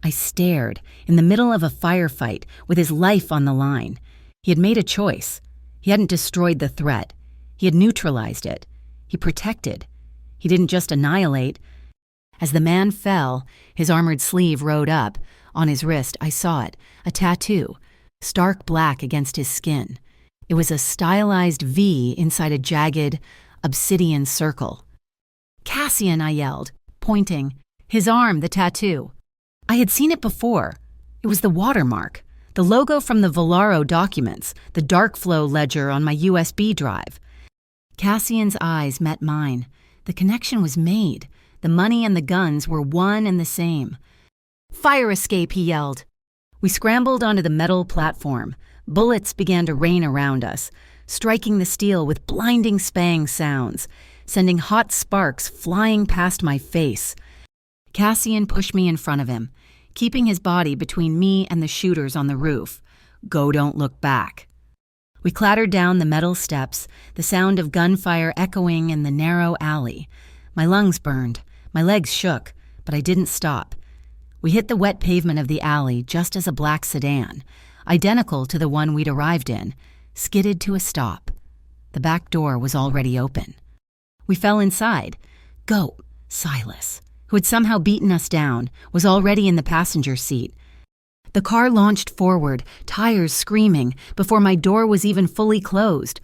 Speaker 1: I stared, in the middle of a firefight, with his life on the line. He had made a choice. He hadn't destroyed the threat. He had neutralized it. He protected. He didn't just annihilate. As the man fell, his armored sleeve rode up. On his wrist, I saw it, a tattoo, stark black against his skin. It was a stylized V inside a jagged, obsidian circle. "Cassian!" I yelled, pointing. His arm, the tattoo. I had seen it before. It was the watermark, The logo from the Volaro documents, the dark flow ledger on my USB drive. Cassian's eyes met mine. The connection was made. The money and the guns were one and the same. "Fire escape," he yelled. We scrambled onto the metal platform. Bullets began to rain around us, striking the steel with blinding spang sounds, sending hot sparks flying past my face. Cassian pushed me in front of him, keeping his body between me and the shooters on the roof. "Go, don't look back." We clattered down the metal steps, the sound of gunfire echoing in the narrow alley. My lungs burned, my legs shook, but I didn't stop. We hit the wet pavement of the alley just as a black sedan, identical to the one we'd arrived in, skidded to a stop. The back door was already open. We fell inside. Goat, Silas, who had somehow beaten us down, was already in the passenger seat. The car launched forward, tires screaming, before my door was even fully closed.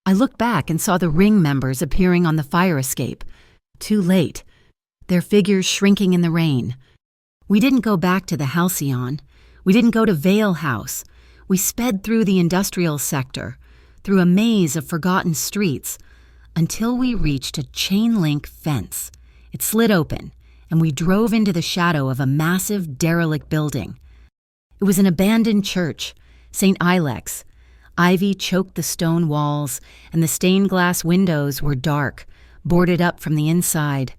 Speaker 1: I looked back and saw the ring members appearing on the fire escape. Too late. Their figures shrinking in the rain. We didn't go back to the Halcyon. We didn't go to Vale House. We sped through the industrial sector, through a maze of forgotten streets, until we reached a chain-link fence. It slid open, and we drove into the shadow of a massive, derelict building. It was an abandoned church, St. Ilex. Ivy choked the stone walls, and the stained glass windows were dark, boarded up from the inside.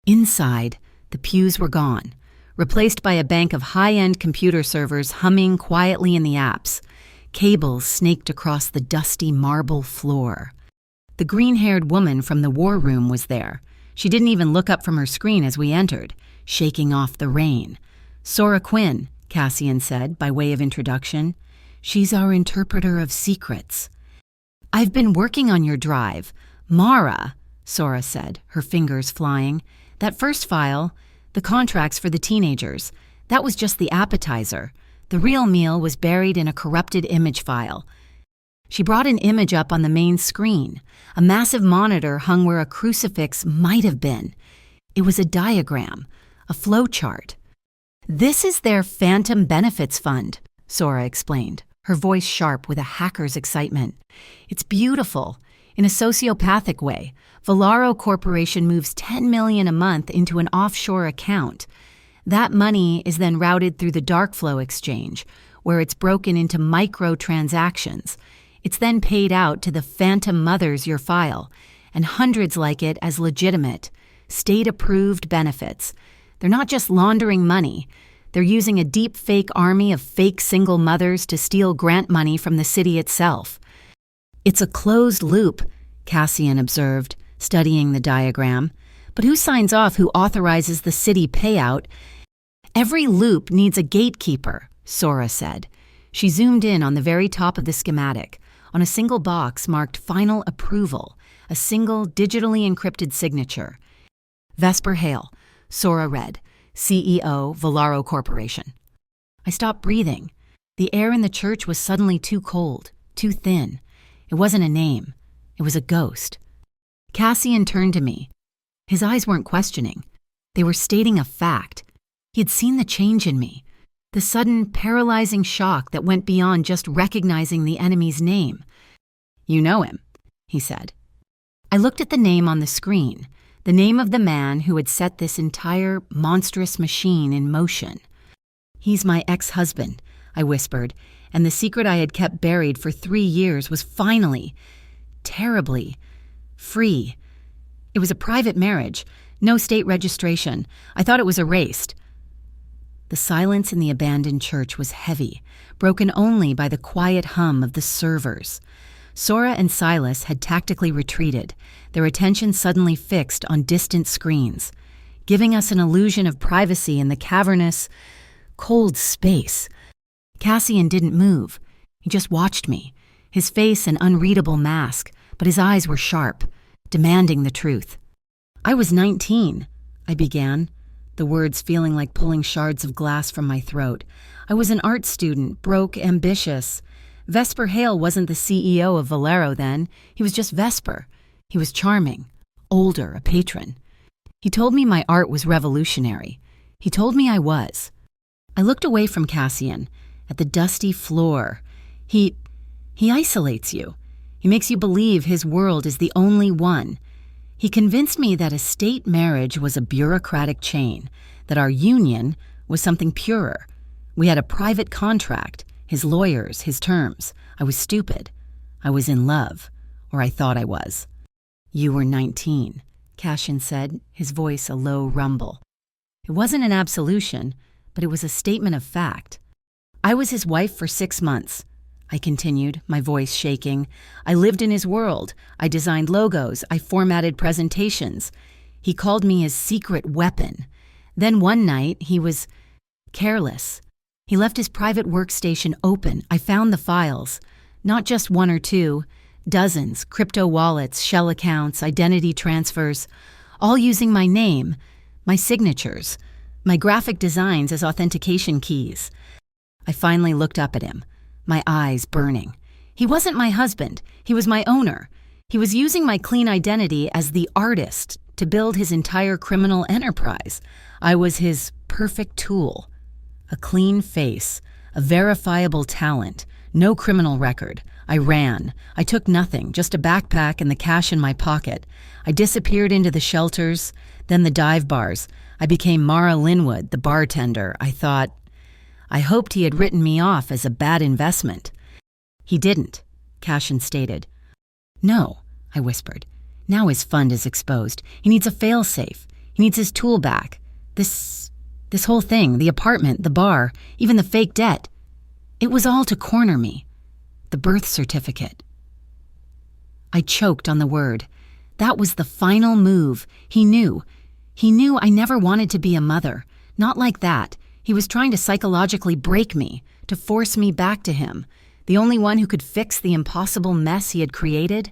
Speaker 1: Inside, the pews were gone, replaced by a bank of high-end computer servers humming quietly in the apps. Cables snaked across the dusty marble floor. The green-haired woman from the war room was there. She didn't even look up from her screen as we entered, shaking off the rain. "Sora Quinn," Cassian said, by way of introduction. "She's our interpreter of secrets." "I've been working on your drive." "Mara," Sora said, her fingers flying. "That first file, the contracts for the teenagers, that was just the appetizer. The real meal was buried in a corrupted image file." She brought an image up on the main screen. A massive monitor hung where a crucifix might have been. It was a diagram, a flowchart. "This is their Phantom Benefits Fund," Sora explained, her voice sharp with a hacker's excitement. "It's beautiful. In a sociopathic way, Volaro Corporation moves $10 million a month into an offshore account. That money is then routed through the dark flow exchange, where it's broken into micro-transactions. It's then paid out to the phantom mothers your file, and hundreds like it as legitimate, state-approved benefits. They're not just laundering money. They're using a deep fake army of fake single mothers to steal grant money from the city itself." "It's a closed loop," Cassian observed, studying the diagram. "But who signs off, who authorizes the city payout?" "Every loop needs a gatekeeper," Sora said. She zoomed in on the very top of the schematic, on a single box marked Final Approval, a single digitally encrypted signature. "Vesper Hale," Sora read, "CEO, Volaro Corporation." I stopped breathing. The air in the church was suddenly too cold, too thin. It wasn't a name. It was a ghost. Cassian turned to me. His eyes weren't questioning. They were stating a fact. He had seen the change in me, the sudden, paralyzing shock that went beyond just recognizing the enemy's name. "You know him," he said. I looked at the name on the screen, the name of the man who had set this entire monstrous machine in motion. "He's my ex-husband," I whispered, and the secret I had kept buried for 3 years was finally, terribly, free. It was a private marriage, no state registration. I thought it was erased. The silence in the abandoned church was heavy, broken only by the quiet hum of the servers. Sora and Silas had tactically retreated, their attention suddenly fixed on distant screens, giving us an illusion of privacy in the cavernous, cold space. Cassian didn't move. He just watched me, his face an unreadable mask, but his eyes were sharp, demanding the truth. "I was 19, I began, the words feeling like pulling shards of glass from my throat. "I was an art student, broke, ambitious. Vesper Hale wasn't the CEO of Volaro then. He was just Vesper. He was charming, older, a patron. He told me my art was revolutionary. He told me I was." I looked away from Cassian, at the dusty floor. He isolates you. He makes you believe his world is the only one. He convinced me that a state marriage was a bureaucratic chain, that our union was something purer. We had a private contract, his lawyers, his terms. I was stupid. I was in love, or I thought I was. You were 19, Cashin said, his voice a low rumble. It wasn't an absolution, but it was a statement of fact. I was his wife for 6 months. I continued, my voice shaking. I lived in his world. I designed logos. I formatted presentations. He called me his secret weapon. Then one night, he was careless. He left his private workstation open. I found the files. Not just one or two. Dozens, crypto wallets, shell accounts, identity transfers, all using my name, my signatures, my graphic designs as authentication keys. I finally looked up at him, my eyes burning. He wasn't my husband. He was my owner. He was using my clean identity as the artist to build his entire criminal enterprise. I was his perfect tool. A clean face, a verifiable talent, no criminal record. I ran. I took nothing, just a backpack and the cash in my pocket. I disappeared into the shelters, then the dive bars. I became Mara Linwood, the bartender. I hoped he had written me off as a bad investment. He didn't, Cashin stated. No, I whispered. Now his fund is exposed. He needs a fail-safe. He needs his tool back. This whole thing, the apartment, the bar, even the fake debt. It was all to corner me. The birth certificate. I choked on the word. That was the final move. He knew. He knew I never wanted to be a mother. Not like that. He was trying to psychologically break me, to force me back to him, the only one who could fix the impossible mess he had created.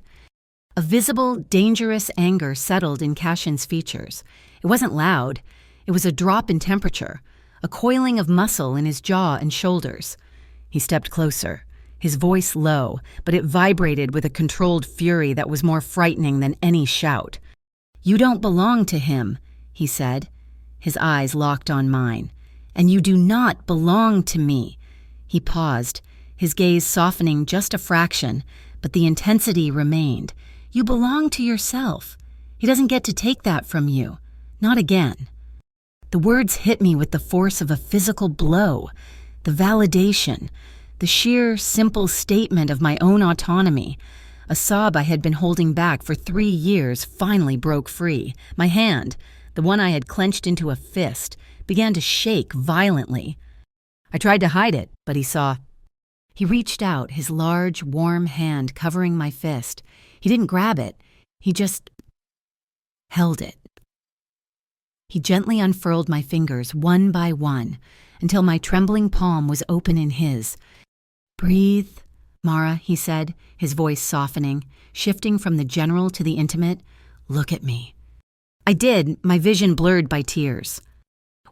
Speaker 1: A visible, dangerous anger settled in Cashin's features. It wasn't loud. It was a drop in temperature, a coiling of muscle in his jaw and shoulders. He stepped closer. His voice low, but it vibrated with a controlled fury that was more frightening than any shout. You don't belong to him, he said. His eyes locked on mine. And you do not belong to me. He paused, his gaze softening just a fraction, but the intensity remained. You belong to yourself. He doesn't get to take that from you. Not again. The words hit me with the force of a physical blow. The validation. The sheer, simple statement of my own autonomy. A sob I had been holding back for 3 years finally broke free. My hand, the one I had clenched into a fist, began to shake violently. I tried to hide it, but he saw. He reached out, his large, warm hand covering my fist. He didn't grab it. He just held it. He gently unfurled my fingers one by one until my trembling palm was open in his. Breathe, Mara, he said, his voice softening, shifting from the general to the intimate. Look at me. I did, my vision blurred by tears.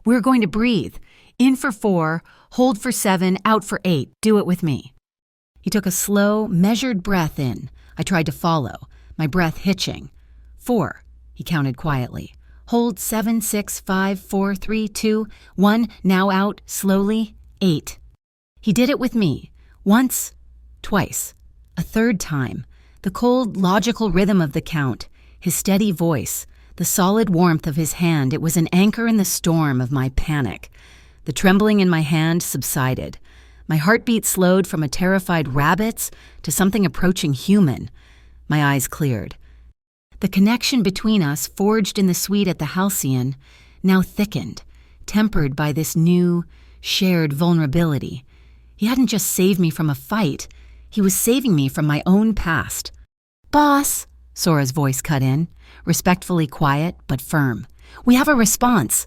Speaker 1: We're going to breathe. In for 4, hold for 7, out for 8. Do it with me. He took a slow, measured breath in. I tried to follow, my breath hitching. 4, he counted quietly. Hold 7, 6, 5, 4, 3, 2, 1. Now out, slowly. 8. He did it with me. Once, twice, a third time. The cold, logical rhythm of the count, his steady voice, the solid warmth of his hand. It was an anchor in the storm of my panic. The trembling in my hand subsided. My heartbeat slowed from a terrified rabbit's to something approaching human. My eyes cleared. The connection between us, forged in the suite at the Halcyon, now thickened, tempered by this new, shared vulnerability. He hadn't just saved me from a fight. He was saving me from my own past. Boss, Sora's voice cut in, respectfully quiet but firm. We have a response.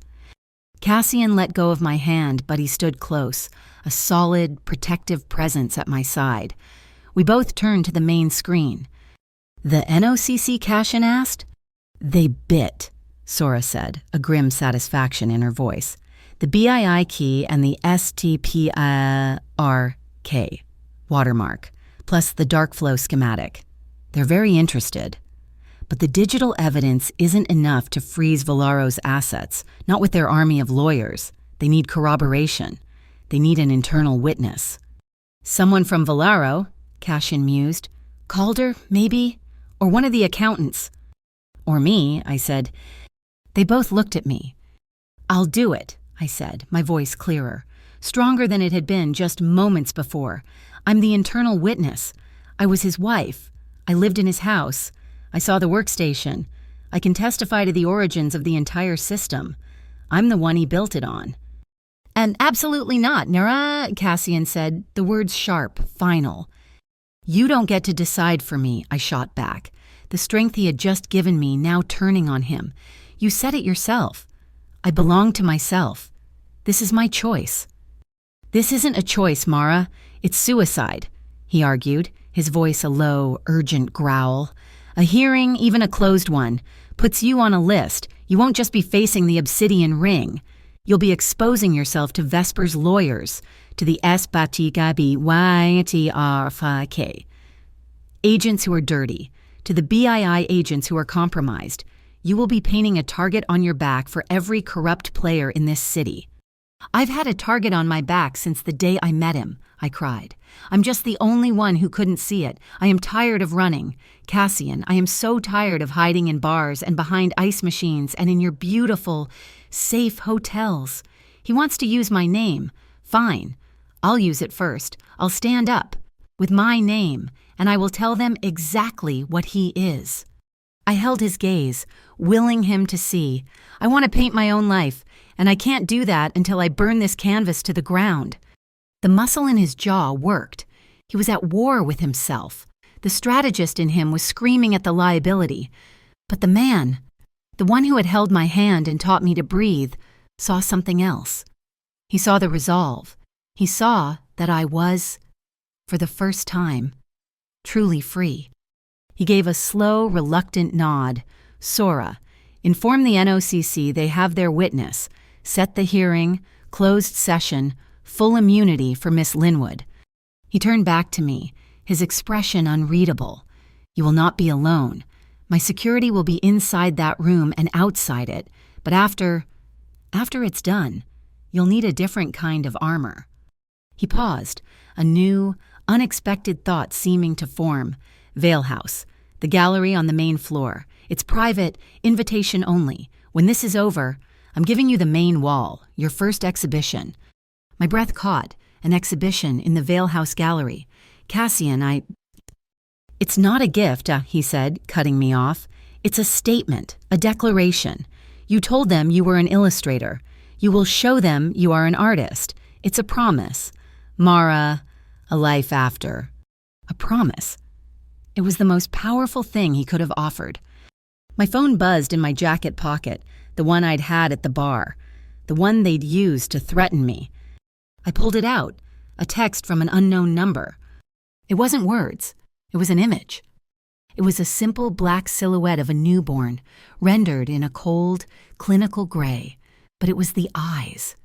Speaker 1: Cassian let go of my hand, but he stood close, a solid, protective presence at my side. We both turned to the main screen. The NOCC, Cashin asked? They bit, Sora said, a grim satisfaction in her voice. The BII key and the STPRK watermark, plus the dark flow schematic. They're very interested. But the digital evidence isn't enough to freeze Valaro's assets, not with their army of lawyers. They need corroboration. They need an internal witness. Someone from Valaro, Cashin mused. Calder, maybe? Or one of the accountants. Or me, I said. They both looked at me. I'll do it, I said, my voice clearer, stronger than it had been just moments before. I'm the internal witness. I was his wife. I lived in his house. I saw the workstation. I can testify to the origins of the entire system. I'm the one he built it on. And absolutely not, Nara, Cassian said, the words sharp, final. You don't get to decide for me, I shot back, the strength he had just given me now turning on him. You said it yourself. I belong to myself. This is my choice. This isn't a choice, Mara. It's suicide, he argued, his voice a low, urgent growl. A hearing, even a closed one, puts you on a list. You won't just be facing the obsidian ring. You'll be exposing yourself to Vesper's lawyers, to the SBATYTRFK. Agents who are dirty, to the BII agents who are compromised. You will be painting a target on your back for every corrupt player in this city. I've had a target on my back since the day I met him, I cried. I'm just the only one who couldn't see it. I am tired of running. Cassian, I am so tired of hiding in bars and behind ice machines and in your beautiful, safe hotels. He wants to use my name. Fine. I'll use it first. I'll stand up with my name, and I will tell them exactly what he is. I held his gaze, willing him to see. I want to paint my own life, and I can't do that until I burn this canvas to the ground. The muscle in his jaw worked. He was at war with himself. The strategist in him was screaming at the liability. But the man, the one who had held my hand and taught me to breathe, saw something else. He saw the resolve. He saw that I was, for the first time, truly free. He gave a slow, reluctant nod. Sora, inform the NOCC they have their witness. Set the hearing, closed session, full immunity for Miss Linwood. He turned back to me, his expression unreadable. You will not be alone. My security will be inside that room and outside it, but after it's done, you'll need a different kind of armor. He paused, a new, unexpected thought seeming to form. Vale House, the gallery on the main floor. It's private, invitation only. When this is over, I'm giving you the main wall, your first exhibition. My breath caught. An exhibition in the Vale House gallery. Cassian, It's not a gift, he said, cutting me off. It's a statement, a declaration. You told them you were an illustrator. You will show them you are an artist. It's a promise. Mara, a life after. A promise. It was the most powerful thing he could have offered. My phone buzzed in my jacket pocket, the one I'd had at the bar, the one they'd used to threaten me. I pulled it out, a text from an unknown number. It wasn't words. It was an image. It was a simple black silhouette of a newborn, rendered in a cold, clinical gray, but it was the eyes.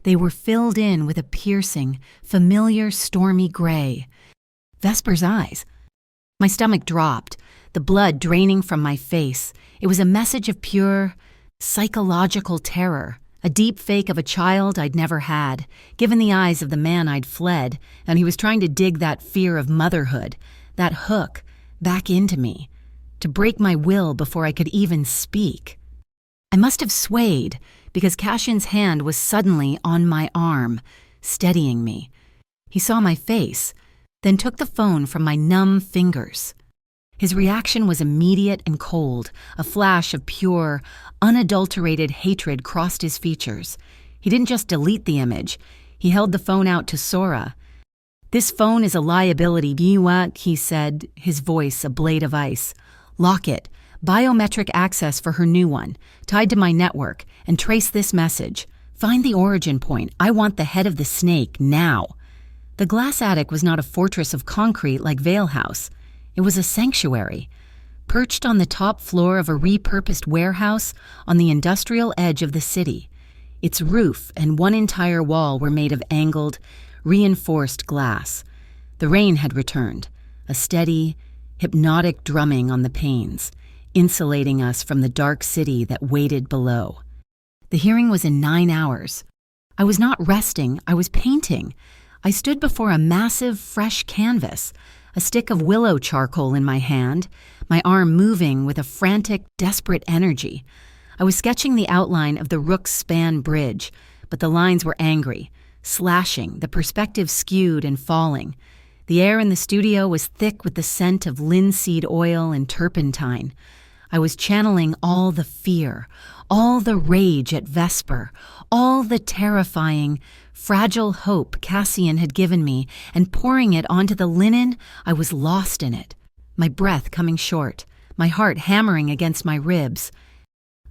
Speaker 1: They were filled in with a piercing, familiar, stormy gray. Vesper's eyes. My stomach dropped, the blood draining from my face. It was a message of pure, psychological terror, a deep fake of a child I'd never had, given the eyes of the man I'd fled, and he was trying to dig that fear of motherhood, that hook, back into me, to break my will before I could even speak. I must have swayed, because Cashin's hand was suddenly on my arm, steadying me. He saw my face, then took the phone from my numb fingers. His reaction was immediate and cold. A flash of pure, unadulterated hatred crossed his features. He didn't just delete the image. He held the phone out to Sora. This phone is a liability, he said, his voice a blade of ice. Lock it. Biometric access for her new one, tied to my network, and trace this message. Find the origin point. I want the head of the snake now. The glass attic was not a fortress of concrete like Vale House. It was a sanctuary, perched on the top floor of a repurposed warehouse on the industrial edge of the city. Its roof and one entire wall were made of angled, reinforced glass. The rain had returned, a steady, hypnotic drumming on the panes, insulating us from the dark city that waited below. The hearing was in 9 hours. I was not resting, I was painting. I stood before a massive, fresh canvas, a stick of willow charcoal in my hand, my arm moving with a frantic, desperate energy. I was sketching the outline of the Rook's Span Bridge, but the lines were angry, slashing, the perspective skewed and falling. The air in the studio was thick with the scent of linseed oil and turpentine. I was channeling all the fear, all the rage at Vesper, all the terrifying, fragile hope Cassian had given me, and pouring it onto the linen. I was lost in it, my breath coming short, my heart hammering against my ribs.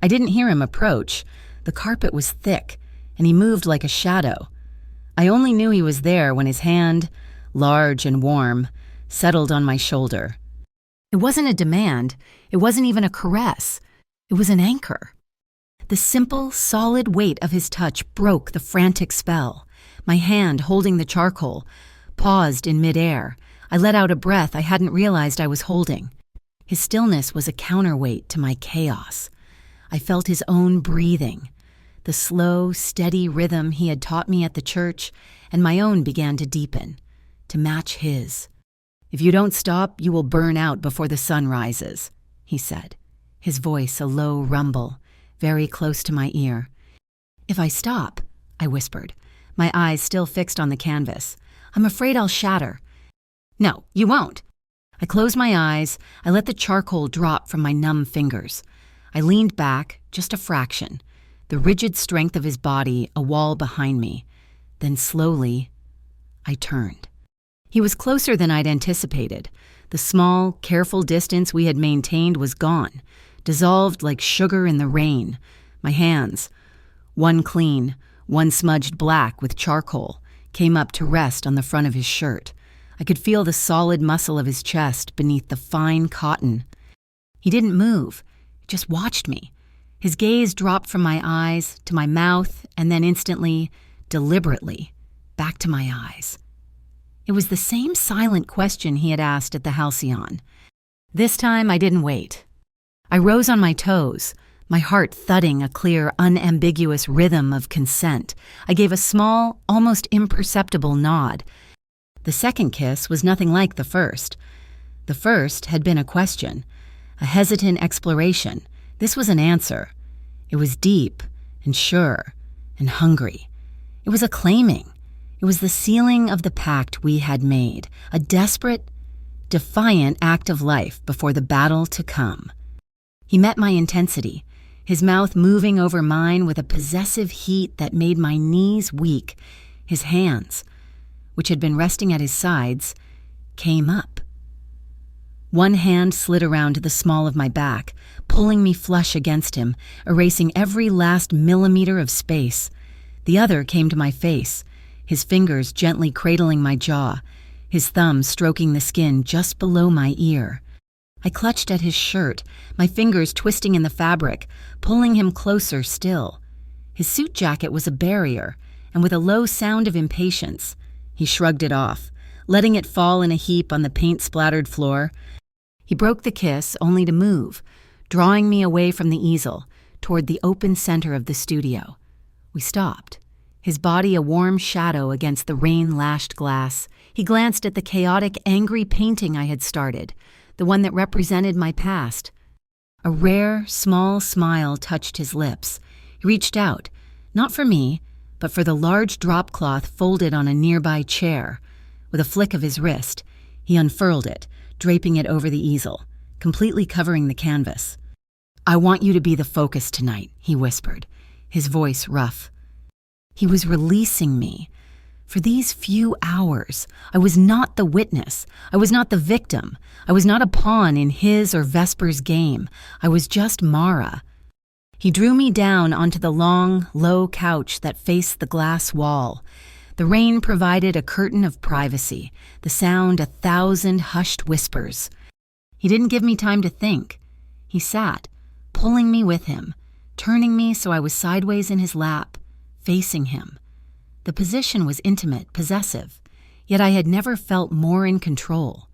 Speaker 1: I didn't hear him approach. The carpet was thick, and he moved like a shadow. I only knew he was there when his hand, large and warm, settled on my shoulder. It wasn't a demand. It wasn't even a caress. It was an anchor. The simple, solid weight of his touch broke the frantic spell. My hand, holding the charcoal, paused in midair. I let out a breath I hadn't realized I was holding. His stillness was a counterweight to my chaos. I felt his own breathing, the slow, steady rhythm he had taught me at the church, and my own began to deepen, to match his. "If you don't stop, you will burn out before the sun rises," he said, his voice a low rumble, very close to my ear. "If I stop," I whispered, my eyes still fixed on the canvas, "I'm afraid I'll shatter." "No, you won't." I closed my eyes. I let the charcoal drop from my numb fingers. I leaned back, just a fraction, the rigid strength of his body a wall behind me. Then slowly, I turned. He was closer than I'd anticipated. The small, careful distance we had maintained was gone, dissolved like sugar in the rain. My hands, one clean, one smudged black with charcoal, came up to rest on the front of his shirt. I could feel the solid muscle of his chest beneath the fine cotton. He didn't move, just watched me. His gaze dropped from my eyes to my mouth and then instantly, deliberately, back to my eyes. It was the same silent question he had asked at the Halcyon. This time I didn't wait. I rose on my toes, my heart thudding a clear, unambiguous rhythm of consent. I gave a small, almost imperceptible nod. The second kiss was nothing like the first. The first had been a question, a hesitant exploration. This was an answer. It was deep and sure and hungry. It was a claiming. It was the sealing of the pact we had made, a desperate, defiant act of life before the battle to come. He met my intensity, his mouth moving over mine with a possessive heat that made my knees weak. His hands, which had been resting at his sides, came up. One hand slid around the small of my back, pulling me flush against him, erasing every last millimeter of space. The other came to my face, his fingers gently cradling my jaw, his thumb stroking the skin just below my ear. I clutched at his shirt, my fingers twisting in the fabric, pulling him closer still. His suit jacket was a barrier, and with a low sound of impatience, he shrugged it off, letting it fall in a heap on the paint-splattered floor. He broke the kiss only to move, drawing me away from the easel, toward the open center of the studio. We stopped, his body a warm shadow against the rain-lashed glass. He glanced at the chaotic, angry painting I had started, the one that represented my past. A rare, small smile touched his lips. He reached out, not for me, but for the large drop cloth folded on a nearby chair. With a flick of his wrist, he unfurled it, draping it over the easel, completely covering the canvas. "I want you to be the focus tonight," he whispered, his voice rough. He was releasing me. For these few hours, I was not the witness. I was not the victim. I was not a pawn in his or Vesper's game. I was just Mara. He drew me down onto the long, low couch that faced the glass wall. The rain provided a curtain of privacy, the sound 1,000 hushed whispers. He didn't give me time to think. He sat, pulling me with him, turning me so I was sideways in his lap, facing him. The position was intimate, possessive, yet I had never felt more in control.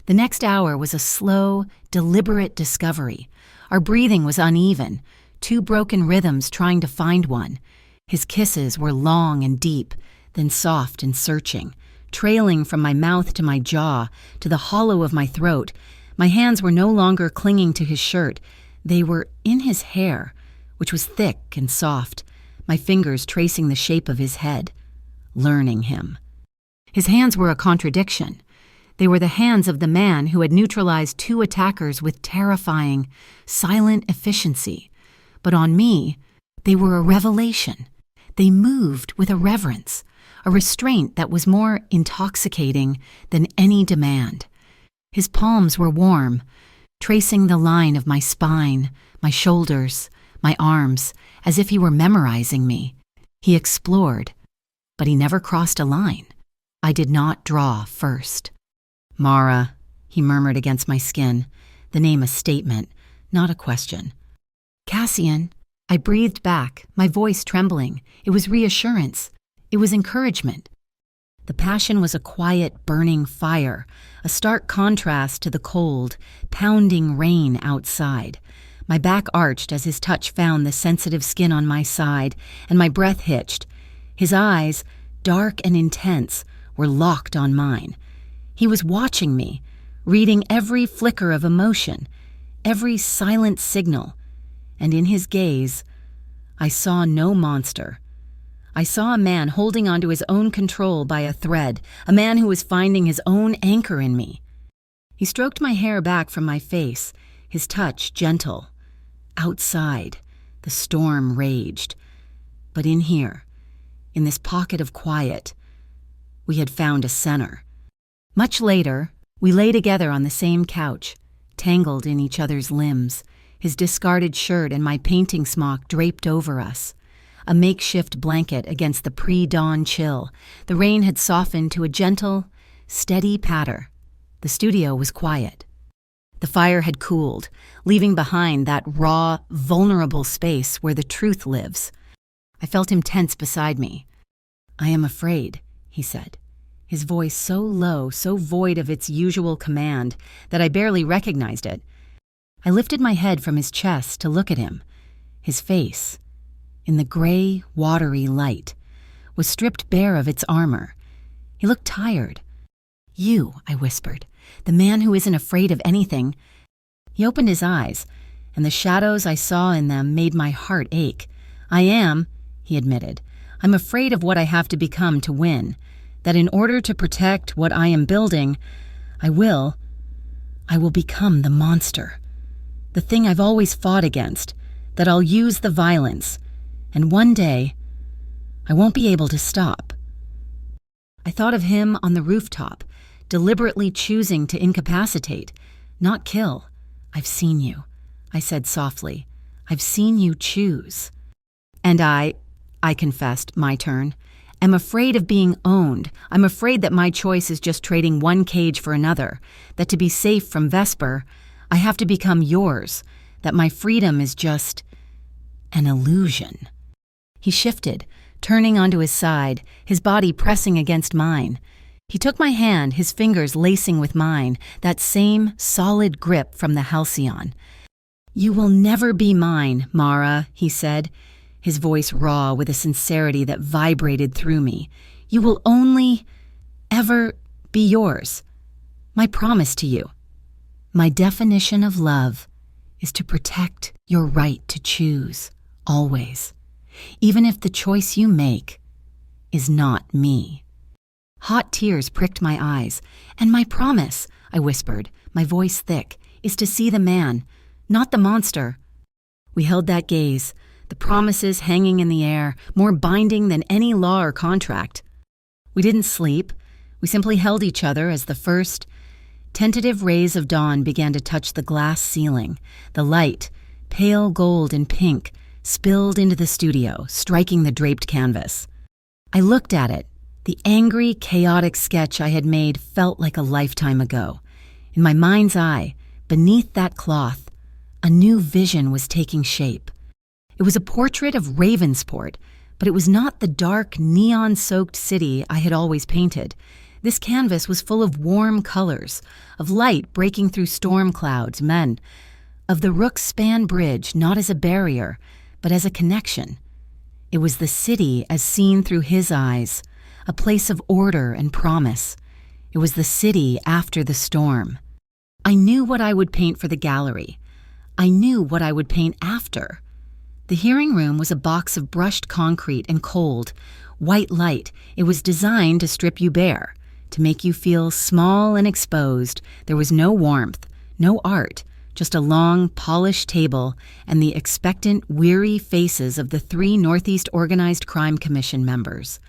Speaker 1: The next hour was a slow, deliberate discovery. Our breathing was uneven, two broken rhythms trying to find one. His kisses were long and deep, then soft and searching, trailing from my mouth to my jaw, to the hollow of my throat. My hands were no longer clinging to his shirt. They were in his hair, which was thick and soft, my fingers tracing the shape of his head, learning him. His hands were a contradiction. They were the hands of the man who had neutralized 2 attackers with terrifying, silent efficiency. But on me, they were a revelation. They moved with a reverence, a restraint that was more intoxicating than any demand. His palms were warm, tracing the line of my spine, my shoulders, my arms, as if he were memorizing me. He explored, but he never crossed a line. I did not draw first. "Mara," he murmured against my skin, the name a statement, not a question. "Cassian," I breathed back, my voice trembling. It was reassurance. It was encouragement. The passion was a quiet, burning fire, a stark contrast to the cold, pounding rain outside. My back arched as his touch found the sensitive skin on my side, and my breath hitched. His eyes, dark and intense, were locked on mine. He was watching me, reading every flicker of emotion, every silent signal, and in his gaze, I saw no monster. I saw a man holding onto his own control by a thread, a man who was finding his own anchor in me. He stroked my hair back from my face, his touch gentle. Outside, the storm raged. But in here, in this pocket of quiet, we had found a center. Much later, we lay together on the same couch, tangled in each other's limbs, his discarded shirt and my painting smock draped over us. A makeshift blanket against the pre-dawn chill. The rain had softened to a gentle, steady patter. The studio was quiet. The fire had cooled, leaving behind that raw, vulnerable space where the truth lives. I felt him tense beside me. "I am afraid," he said, his voice so low, so void of its usual command that I barely recognized it. I lifted my head from his chest to look at him. His face, in the gray, watery light, was stripped bare of its armor. He looked tired. "You," I whispered, "the man who isn't afraid of anything." He opened his eyes, and the shadows I saw in them made my heart ache. "I am," he admitted. "I'm afraid of what I have to become to win, that in order to protect what I am building, I will become the monster. The thing I've always fought against, that I'll use the violence, and one day, I won't be able to stop." I thought of him on the rooftop, deliberately choosing to incapacitate, not kill. "I've seen you," I said softly. "I've seen you choose." "And I confessed, my turn, am afraid of being owned. I'm afraid that my choice is just trading one cage for another, that to be safe from Vesper, I have to become yours, that my freedom is just an illusion." He shifted, turning onto his side, his body pressing against mine. He took my hand, his fingers lacing with mine, that same solid grip from the halcyon. "You will never be mine, Mara," he said, his voice raw with a sincerity that vibrated through me. "You will only ever be yours. My promise to you. My definition of love is to protect your right to choose, always, even if the choice you make is not me." Hot tears pricked my eyes. "And my promise," I whispered, my voice thick, "is to see the man, not the monster." We held that gaze, the promises hanging in the air, more binding than any law or contract. We didn't sleep. We simply held each other as the first, tentative rays of dawn began to touch the glass ceiling. The light, pale gold and pink, spilled into the studio, striking the draped canvas. I looked at it. The angry, chaotic sketch I had made felt like a lifetime ago. In my mind's eye, beneath that cloth, a new vision was taking shape. It was a portrait of Ravensport, but it was not the dark, neon-soaked city I had always painted. This canvas was full of warm colors, of light breaking through storm clouds, of the Rook Span Bridge not as a barrier, but as a connection. It was the city as seen through his eyes, a place of order and promise. It was the city after the storm. I knew what I would paint for the gallery. I knew what I would paint after. The hearing room was a box of brushed concrete and cold, white light. It was designed to strip you bare, to make you feel small and exposed. There was no warmth, no art, just a long, polished table and the expectant, weary faces of the 3 Northeast Organized Crime Commission members.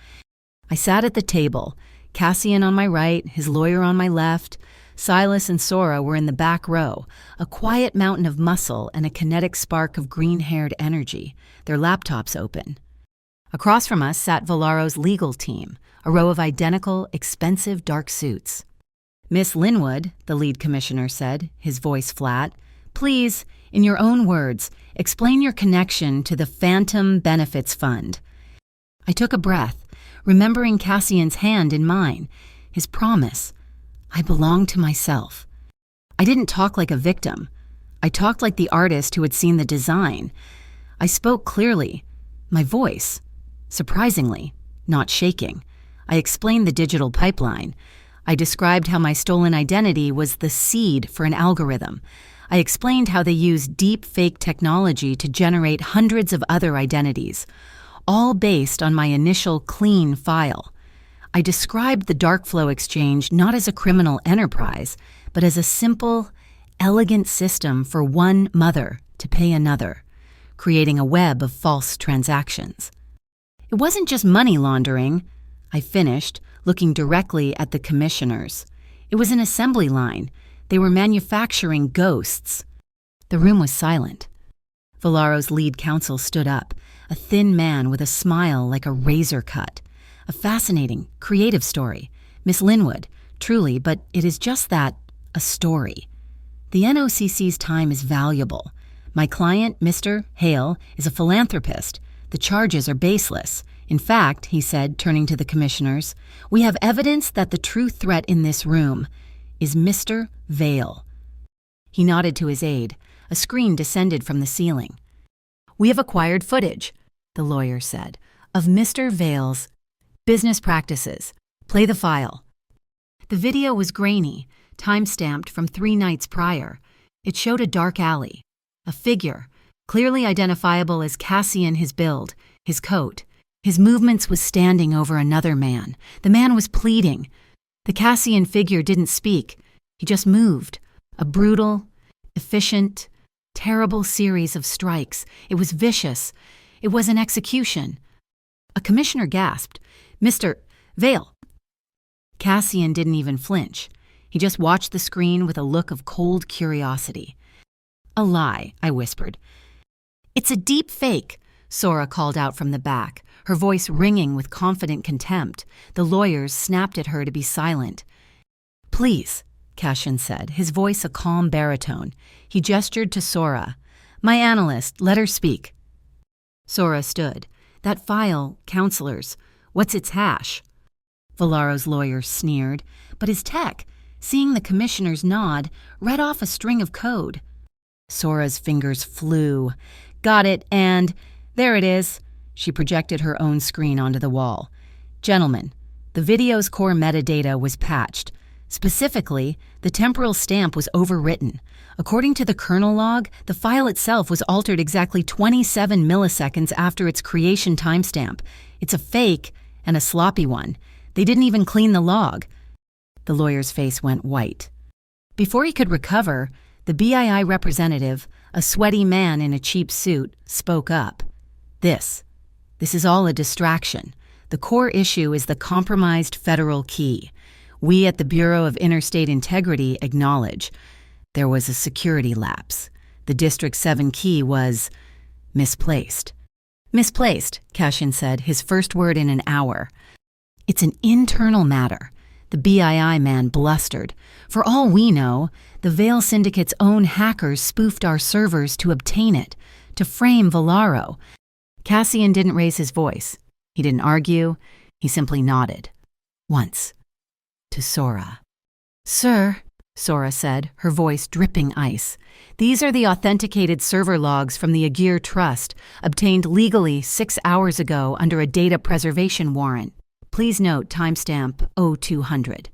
Speaker 1: I sat at the table, Cassian on my right, his lawyer on my left. Silas and Sora were in the back row, a quiet mountain of muscle and a kinetic spark of green-haired energy, their laptops open. Across from us sat Vallaro's legal team, a row of identical, expensive dark suits. "Miss Linwood," the lead commissioner said, his voice flat, "please, in your own words, explain your connection to the Phantom Benefits Fund." I took a breath, remembering Cassian's hand in mine, his promise. I belonged to myself. I didn't talk like a victim. I talked like the artist who had seen the design. I spoke clearly, my voice, surprisingly, not shaking. I explained the digital pipeline. I described how my stolen identity was the seed for an algorithm. I explained how they use deep fake technology to generate hundreds of other identities, all based on my initial clean file. I described the Darkflow exchange not as a criminal enterprise, but as a simple, elegant system for one mother to pay another, creating a web of false transactions. It wasn't just money laundering, I finished, looking directly at the commissioners. It was an assembly line. They were manufacturing ghosts. The room was silent. Vallaro's lead counsel stood up, a thin man with a smile like a razor cut. A fascinating, creative story. Miss Linwood, truly, but it is just that, a story. The NOCC's time is valuable. My client, Mr. Hale, is a philanthropist. The charges are baseless. In fact, he said, turning to the commissioners, we have evidence that the true threat in this room is Mr. Vale. He nodded to his aide. A screen descended from the ceiling. We have acquired footage, the lawyer said, of Mr. Vale's business practices. Play the file. The video was grainy, time-stamped from 3 nights prior. It showed a dark alley, a figure, clearly identifiable as Cassian, his build, his coat. His movements was standing over another man. The man was pleading. The Cassian figure didn't speak. He just moved. A brutal, efficient, terrible series of strikes. It was vicious. It was an execution. A commissioner gasped. Mr. Vale. Cassian didn't even flinch. He just watched the screen with a look of cold curiosity. A lie, I whispered. It's a deep fake, Sora called out from the back, her voice ringing with confident contempt. The lawyers snapped at her to be silent. Please, Cassian said, his voice a calm baritone. He gestured to Sora. My analyst, let her speak. Sora stood. That file, counselors, what's its hash? Vallaro's lawyer sneered, but his tech, seeing the commissioner's nod, read off a string of code. Sora's fingers flew. Got it, and there it is. She projected her own screen onto the wall. Gentlemen, the video's core metadata was patched. Specifically, the temporal stamp was overwritten. According to the kernel log, the file itself was altered exactly 27 milliseconds after its creation timestamp. It's a fake, and a sloppy one. They didn't even clean the log. The lawyer's face went white. Before he could recover, the BII representative, a sweaty man in a cheap suit, spoke up. This is all a distraction. The core issue is the compromised federal key. We at the Bureau of Interstate Integrity acknowledge there was a security lapse. The District 7 key was misplaced. Misplaced, Cassian said, his first word in an hour. It's an internal matter. The BII man blustered. For all we know, the Vale Syndicate's own hackers spoofed our servers to obtain it, to frame Vallaro. Cassian didn't raise his voice. He didn't argue. He simply nodded. Once. To Sora. Sir, Sora said, her voice dripping ice. "These are the authenticated server logs from the Agir Trust, obtained legally 6 hours ago under a data preservation warrant. Please note timestamp 0200.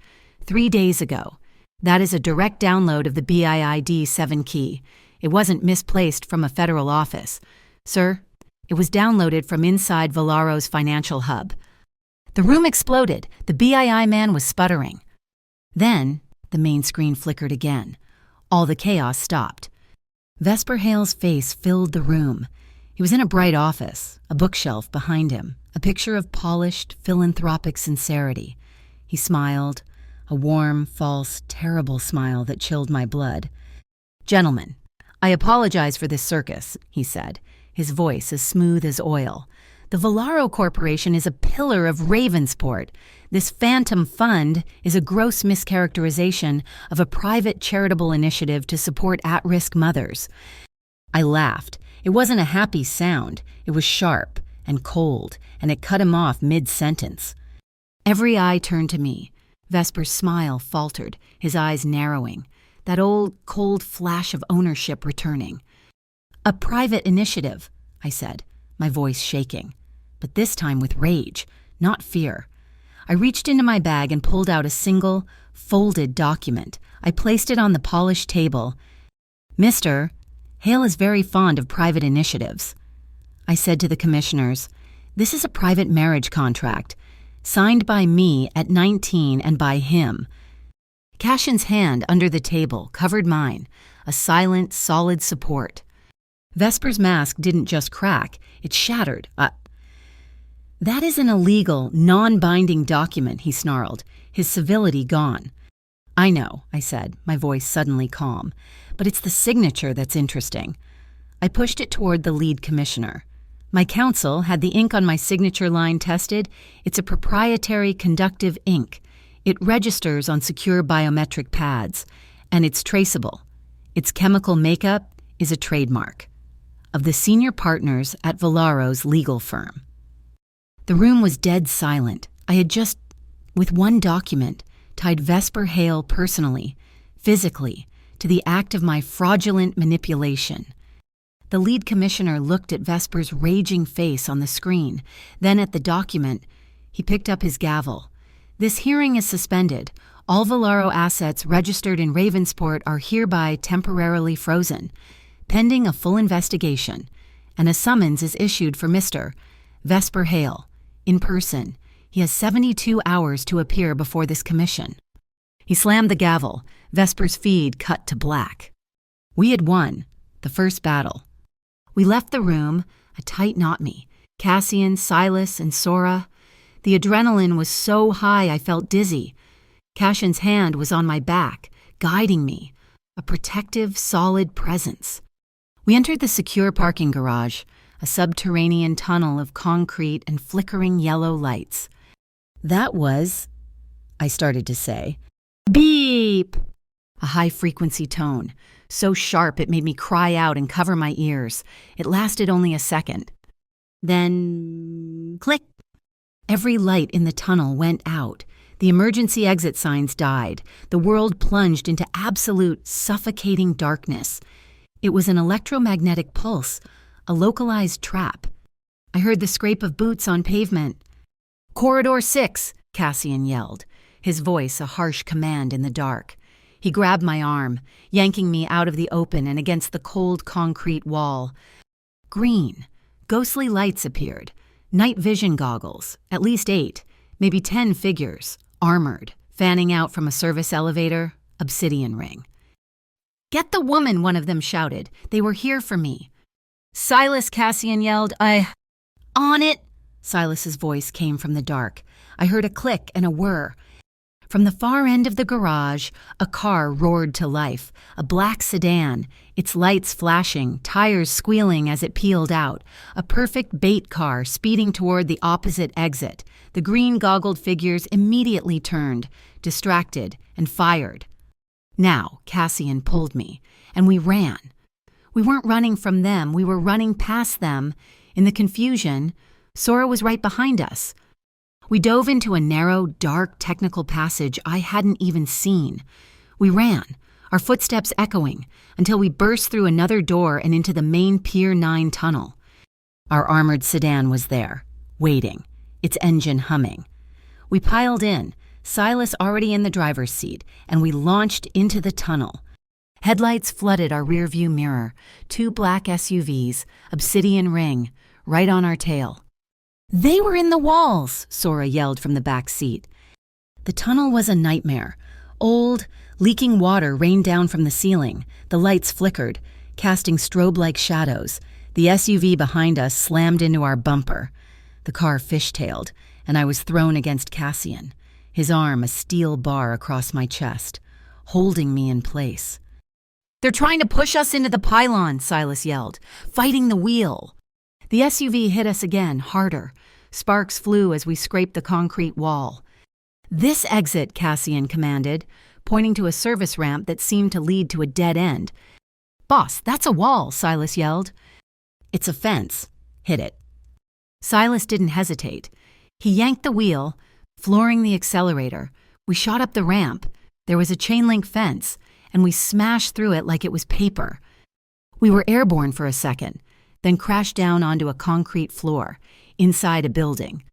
Speaker 1: 3 days ago. That is a direct download of the BIID 7 key. It wasn't misplaced from a federal office. Sir, it was downloaded from inside Valaro's financial hub." The room exploded. The BII man was sputtering. Then, the main screen flickered again. All the chaos stopped. Vesper Hale's face filled the room. He was in a bright office, a bookshelf behind him, a picture of polished, philanthropic sincerity. He smiled, a warm, false, terrible smile that chilled my blood. "Gentlemen, I apologize for this circus," he said, his voice as smooth as oil. "The Valaro Corporation is a pillar of Ravensport. This phantom fund is a gross mischaracterization of a private charitable initiative to support at-risk mothers." I laughed. It wasn't a happy sound. It was sharp and cold, and it cut him off mid-sentence. Every eye turned to me. Vesper's smile faltered, his eyes narrowing, that old, cold flash of ownership returning. "A private initiative," I said, my voice shaking, but this time with rage, not fear. I reached into my bag and pulled out a single, folded document. I placed it on the polished table. "Mr. Hale is very fond of private initiatives." I said to the commissioners, "This is a private marriage contract, signed by me at 19 and by him." Cashin's hand under the table covered mine, a silent, solid support. Vesper's mask didn't just crack, it shattered. "That is an illegal, non-binding document," he snarled, his civility gone. "I know," I said, my voice suddenly calm, "but it's the signature that's interesting." I pushed it toward the lead commissioner. "My counsel had the ink on my signature line tested. It's a proprietary conductive ink. It registers on secure biometric pads, and it's traceable. Its chemical makeup is a trademark of the senior partners at Valaro's legal firm." The room was dead silent. I had just, with one document, tied Vesper Hale personally, physically, to the act of my fraudulent manipulation. The lead commissioner looked at Vesper's raging face on the screen, then at the document. He picked up his gavel. "This hearing is suspended. All Valaro assets registered in Ravensport are hereby temporarily frozen, pending a full investigation, and a summons is issued for Mr. Vesper Hale, in person. He has 72 hours to appear before this commission." He slammed the gavel. Vesper's feed cut to black. We had won, the first battle. We left the room, a tight knot me, Cassian, Silas, and Sora. The adrenaline was so high I felt dizzy. Cashin's hand was on my back, guiding me, a protective, solid presence. We entered the secure parking garage, a subterranean tunnel of concrete and flickering yellow lights. "That was," I started to say. "Beep!" A high-frequency tone, so sharp it made me cry out and cover my ears. It lasted only a second. Then, click. Every light in the tunnel went out. The emergency exit signs died. The world plunged into absolute, suffocating darkness. It was an electromagnetic pulse, a localized trap. I heard the scrape of boots on pavement. "Corridor 6, Cassian yelled, his voice a harsh command in the dark. He grabbed my arm, yanking me out of the open and against the cold concrete wall. Green, ghostly lights appeared. Night vision goggles, at least 8, maybe 10 figures, armored, fanning out from a service elevator, obsidian ring. "Get the woman," one of them shouted. They were here for me. "Silas," Cassian yelled. On it!" Silas's voice came from the dark. I heard a click and a whir. From the far end of the garage, a car roared to life, a black sedan, its lights flashing, tires squealing as it peeled out, a perfect bait car speeding toward the opposite exit. The green-goggled figures immediately turned, distracted, and fired. Now, Cassian pulled me, and we ran. We weren't running from them, we were running past them. In the confusion, Sora was right behind us. We dove into a narrow, dark, technical passage I hadn't even seen. We ran, our footsteps echoing, until we burst through another door and into the main Pier 9 tunnel. Our armored sedan was there, waiting, its engine humming. We piled in, Silas already in the driver's seat, and we launched into the tunnel. Headlights flooded our rearview mirror, 2 black SUVs, obsidian ring, right on our tail. "They were in the walls," Sora yelled from the back seat. The tunnel was a nightmare. Old, leaking water rained down from the ceiling. The lights flickered, casting strobe-like shadows. The SUV behind us slammed into our bumper. The car fishtailed, and I was thrown against Cassian, his arm a steel bar across my chest, holding me in place. "They're trying to push us into the pylon," Silas yelled, fighting the wheel. The SUV hit us again, harder. Sparks flew as we scraped the concrete wall. "This exit," Cassian commanded, pointing to a service ramp that seemed to lead to a dead end. "Boss, that's a wall," Silas yelled. "It's a fence. Hit it." Silas didn't hesitate. He yanked the wheel, flooring the accelerator. We shot up the ramp. There was a chain-link fence, and we smashed through it like it was paper. We were airborne for a second, then crashed down onto a concrete floor, inside a building.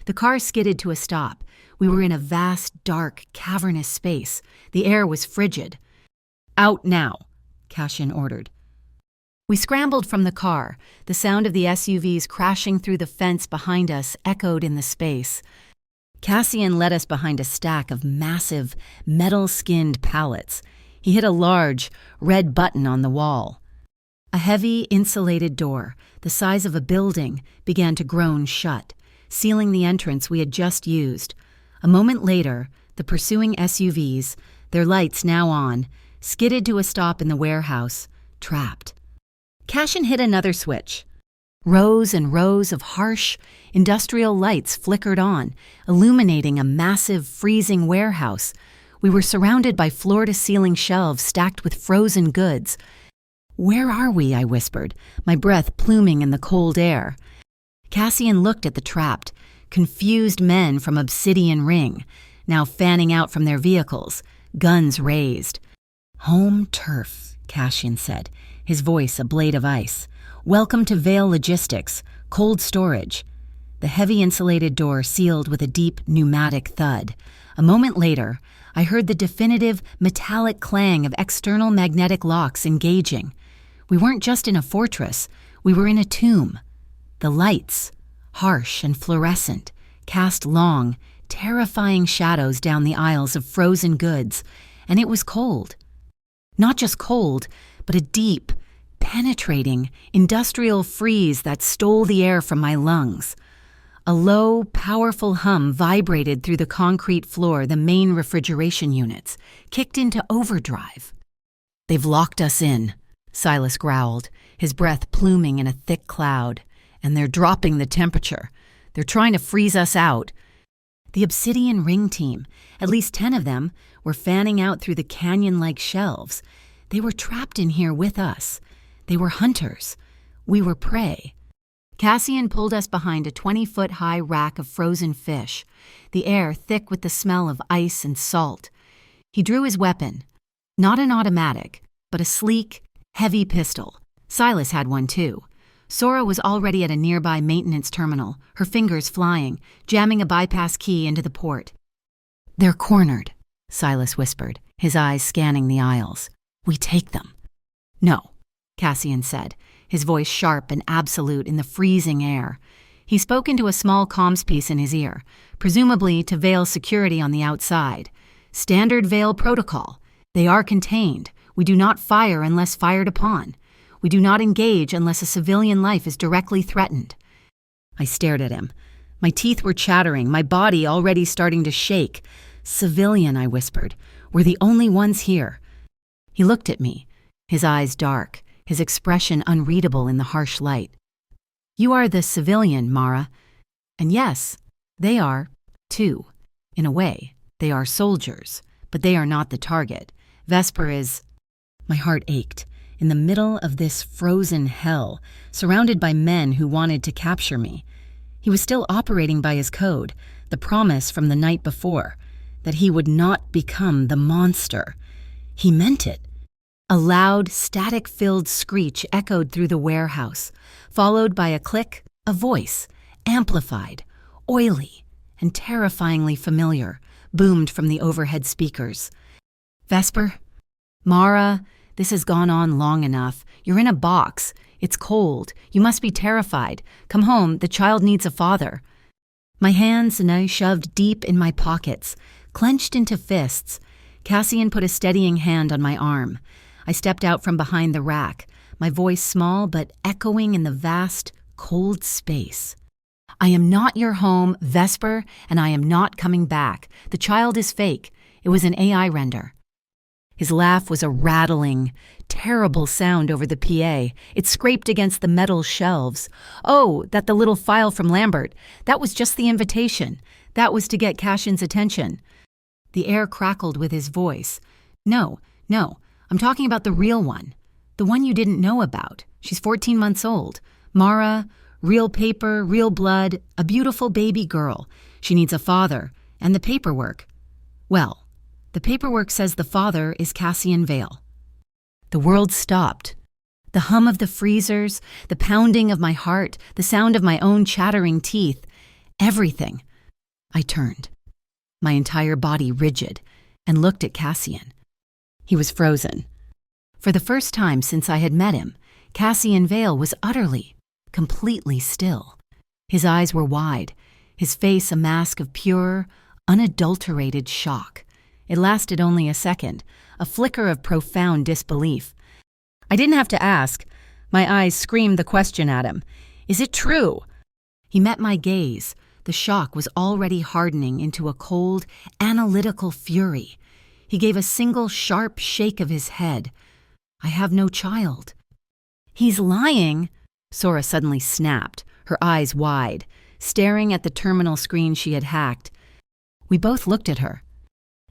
Speaker 1: The car skidded to a stop. We were in a vast, dark, cavernous space. The air was frigid. "Out now," Cassian ordered. We scrambled from the car. The sound of the SUVs crashing through the fence behind us echoed in the space. Cassian led us behind a stack of massive, metal-skinned pallets. He hit a large, red button on the wall. A heavy, insulated door, the size of a building, began to groan shut, sealing the entrance we had just used. A moment later, the pursuing SUVs, their lights now on, skidded to a stop in the warehouse, trapped. Cassian hit another switch. Rows and rows of harsh, industrial lights flickered on, illuminating a massive, freezing warehouse. We were surrounded by floor-to-ceiling shelves stacked with frozen goods. "Where are we?" I whispered, my breath pluming in the cold air. Cassian looked at the trapped, confused men from Obsidian Ring, now fanning out from their vehicles, guns raised. "Home turf," Cassian said, his voice a blade of ice. "Welcome to Vale Logistics, cold storage." The heavy insulated door sealed with a deep pneumatic thud. A moment later, I heard the definitive metallic clang of external magnetic locks engaging. We weren't just in a fortress, we were in a tomb. The lights, harsh and fluorescent, cast long, terrifying shadows down the aisles of frozen goods, and it was cold. Not just cold, but a deep, penetrating, industrial freeze that stole the air from my lungs. A low, powerful hum vibrated through the concrete floor, the main refrigeration units, kicked into overdrive. "They've locked us in," Silas growled, his breath pluming in a thick cloud. "And they're dropping the temperature. They're trying to freeze us out." The Obsidian Ring team, at least 10 of them, were fanning out through the canyon-like shelves. They were trapped in here with us. They were hunters. We were prey. Cassian pulled us behind a 20-foot-high rack of frozen fish, the air thick with the smell of ice and salt. He drew his weapon, not an automatic, but a sleek, heavy pistol. Silas had one too. Sora was already at a nearby maintenance terminal, her fingers flying, jamming a bypass key into the port. "They're cornered," Silas whispered, his eyes scanning the aisles. "We take them." "No," Cassian said, his voice sharp and absolute in the freezing air. He spoke into a small comms piece in his ear, presumably to Vale security on the outside. "Standard Vale protocol. They are contained. We do not fire unless fired upon. We do not engage unless a civilian life is directly threatened." I stared at him. My teeth were chattering, my body already starting to shake. "Civilian," I whispered. "We're the only ones here." He looked at me, his eyes dark, his expression unreadable in the harsh light. "You are the civilian, Mara. And yes, they are, too. In a way, they are soldiers, but they are not the target. Vesper is—" My heart ached. In the middle of this frozen hell, surrounded by men who wanted to capture me. He was still operating by his code, the promise from the night before, that he would not become the monster. He meant it. A loud, static-filled screech echoed through the warehouse, followed by a click, a voice, amplified, oily, and terrifyingly familiar, boomed from the overhead speakers. "Vesper? Mara, this has gone on long enough. You're in a box. It's cold. You must be terrified. Come home. The child needs a father." My hands and I shoved deep in my pockets, clenched into fists. Cassian put a steadying hand on my arm. I stepped out from behind the rack, my voice small but echoing in the vast, cold space. "I am not your home, Vesper, and I am not coming back. The child is fake. It was an AI render." His laugh was a rattling, terrible sound over the PA. It scraped against the metal shelves. "Oh, that the little file from Lambert. That was just the invitation. That was to get Cashin's attention." The air crackled with his voice. No, I'm talking about the real one. The one you didn't know about. She's 14 months old. Mara, real paper, real blood, a beautiful baby girl. She needs a father. And the paperwork. Well, the paperwork says the father is Cassian Vale." The world stopped. The hum of the freezers, the pounding of my heart, the sound of my own chattering teeth. Everything. I turned, my entire body rigid, and looked at Cassian. He was frozen. For the first time since I had met him, Cassian Vale was utterly, completely still. His eyes were wide, his face a mask of pure, unadulterated shock. It lasted only a second, a flicker of profound disbelief. I didn't have to ask. My eyes screamed the question at him. "Is it true?" He met my gaze. The shock was already hardening into a cold, analytical fury. He gave a single sharp shake of his head. "I have no child." "He's lying," Sora suddenly snapped, her eyes wide, staring at the terminal screen she had hacked. We both looked at her.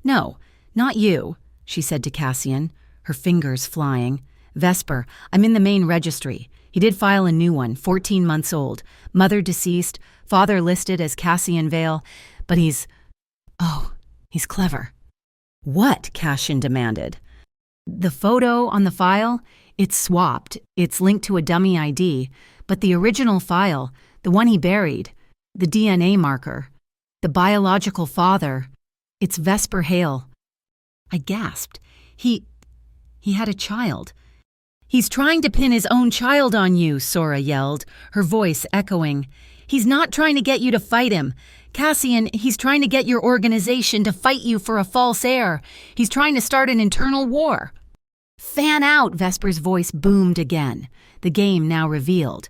Speaker 1: "No, not you," she said to Cassian, her fingers flying. "Vesper, I'm in the main registry. He did file a new one, 14 months old. Mother deceased, father listed as Cassian Vale, but he's clever." "What?" Cassian demanded. "The photo on the file, it's swapped. It's linked to a dummy ID, but the original file, the one he buried, the DNA marker, the biological father, it's Vesper Hale." I gasped. He had a child. "He's trying to pin his own child on you," Sora yelled, her voice echoing. "He's not trying to get you to fight him. Cassian, he's trying to get your organization to fight you for a false heir. He's trying to start an internal war." "Fan out," Vesper's voice boomed again, the game now revealed.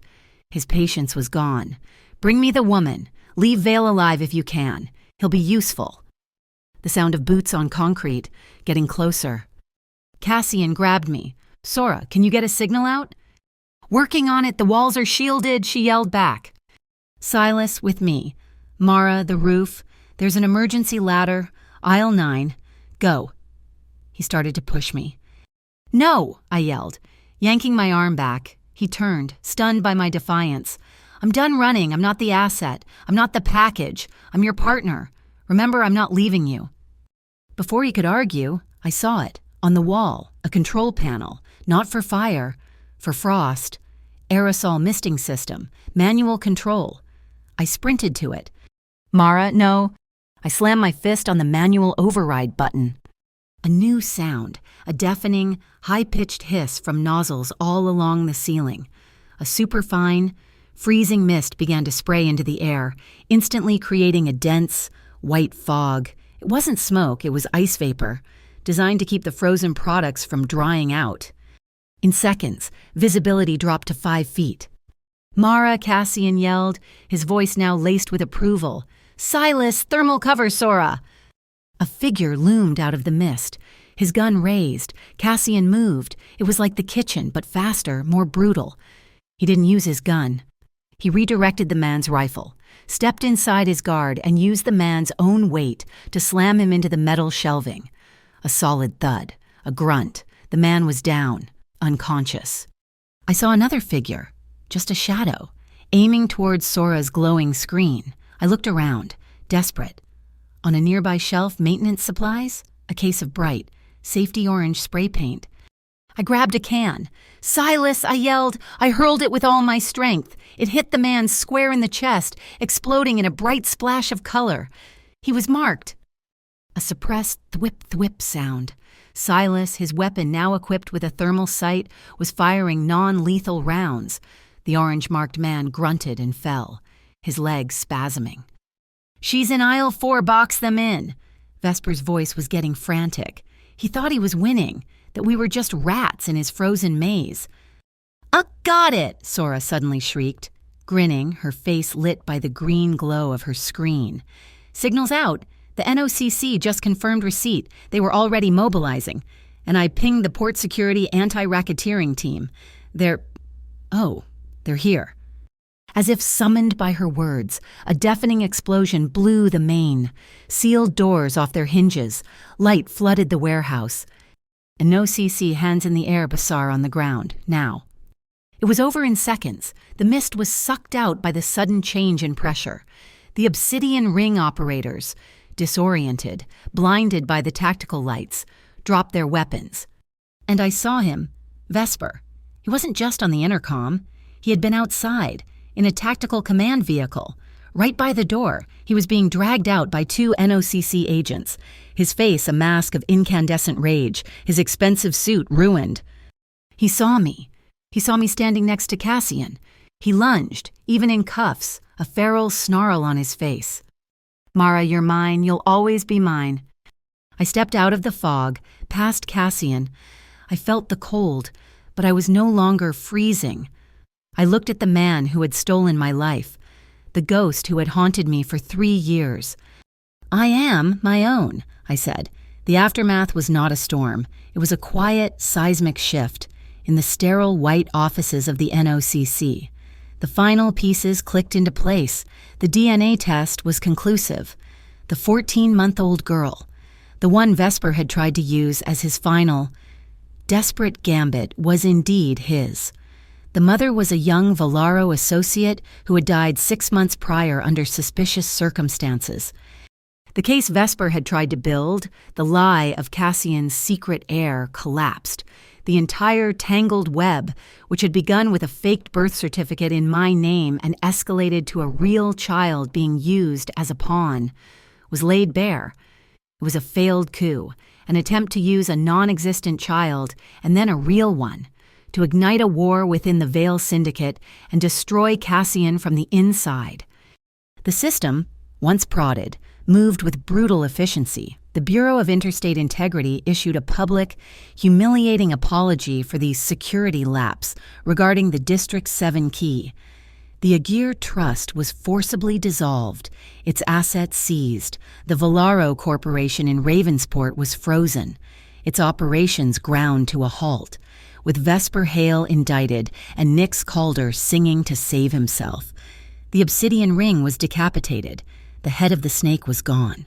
Speaker 1: His patience was gone. "Bring me the woman. Leave Vale alive if you can. He'll be useful." The sound of boots on concrete, getting closer. Cassian grabbed me. "Sora, can you get a signal out?" "Working on it, the walls are shielded," she yelled back. Silas with me. Mara, the roof. There's an emergency ladder. Aisle 9. Go. He started to push me. "No," I yelled, yanking my arm back. He turned, stunned by my defiance. "I'm done running. I'm not the asset. I'm not the package. I'm your partner. Remember, I'm not leaving you." Before he could argue, I saw it. On the wall, a control panel. Not for fire, for frost. Aerosol misting system. Manual control. I sprinted to it. "Mara, no." I slammed my fist on the manual override button. A new sound, a deafening, high-pitched hiss from nozzles all along the ceiling. A superfine, freezing mist began to spray into the air, instantly creating a dense, white fog. It wasn't smoke, it was ice vapor, designed to keep the frozen products from drying out. In seconds, visibility dropped to 5 feet. "Mara," Cassian yelled, his voice now laced with approval. "Silas, thermal cover, Sora!" A figure loomed out of the mist. His gun raised. Cassian moved. It was like the kitchen, but faster, more brutal. He didn't use his gun. He redirected the man's rifle, stepped inside his guard, and used the man's own weight to slam him into the metal shelving. A solid thud, a grunt. The man was down, unconscious. I saw another figure, just a shadow, aiming towards Sora's glowing screen. I looked around, desperate. On a nearby shelf, maintenance supplies, a case of bright, safety orange spray paint. I grabbed a can. "Silas!" I yelled. I hurled it with all my strength. It hit the man square in the chest, exploding in a bright splash of color. He was marked. A suppressed thwip-thwip sound. Silas, his weapon now equipped with a thermal sight, was firing non-lethal rounds. The orange-marked man grunted and fell, his legs spasming. "She's in aisle 4, box them in." Vesper's voice was getting frantic. He thought he was winning, that we were just rats in his frozen maze. Got it!" Sora suddenly shrieked, grinning, her face lit by the green glow of her screen. "Signal's out. The NOCC just confirmed receipt. They were already mobilizing. And I pinged the port security anti-racketeering team. They're here." As if summoned by her words, a deafening explosion blew the main, sealed doors off their hinges. Light flooded the warehouse. A no-CC hands in the air bazaar on the ground, now. It was over in seconds. The mist was sucked out by the sudden change in pressure. The obsidian ring operators, disoriented, blinded by the tactical lights, dropped their weapons. And I saw him, Vesper. He wasn't just on the intercom. He had been outside, in a tactical command vehicle. Right by the door, he was being dragged out by 2 NOCC agents, his face a mask of incandescent rage, his expensive suit ruined. He saw me. He saw me standing next to Cassian. He lunged, even in cuffs, a feral snarl on his face. "Mara, you're mine. You'll always be mine." I stepped out of the fog, past Cassian. I felt the cold, but I was no longer freezing. I looked at the man who had stolen my life, the ghost who had haunted me for 3 years. "I am my own," I said. The aftermath was not a storm. It was a quiet, seismic shift in the sterile white offices of the NOCC. The final pieces clicked into place. The DNA test was conclusive. The 14-month-old girl, the one Vesper had tried to use as his final, desperate gambit, was indeed his. The mother was a young Valaro associate who had died 6 months prior under suspicious circumstances. The case Vesper had tried to build, the lie of Cassian's secret heir, collapsed. The entire tangled web, which had begun with a faked birth certificate in my name and escalated to a real child being used as a pawn, was laid bare. It was a failed coup, an attempt to use a non-existent child and then a real one, to ignite a war within the Veil Syndicate and destroy Cassian from the inside. The system, once prodded, moved with brutal efficiency. The Bureau of Interstate Integrity issued a public, humiliating apology for the security lapse regarding the District 7 key. The Aguirre Trust was forcibly dissolved, its assets seized. The Valaro Corporation in Ravensport was frozen, its operations ground to a halt, with Vesper Hale indicted and Nix Calder singing to save himself. The obsidian ring was decapitated. The head of the snake was gone.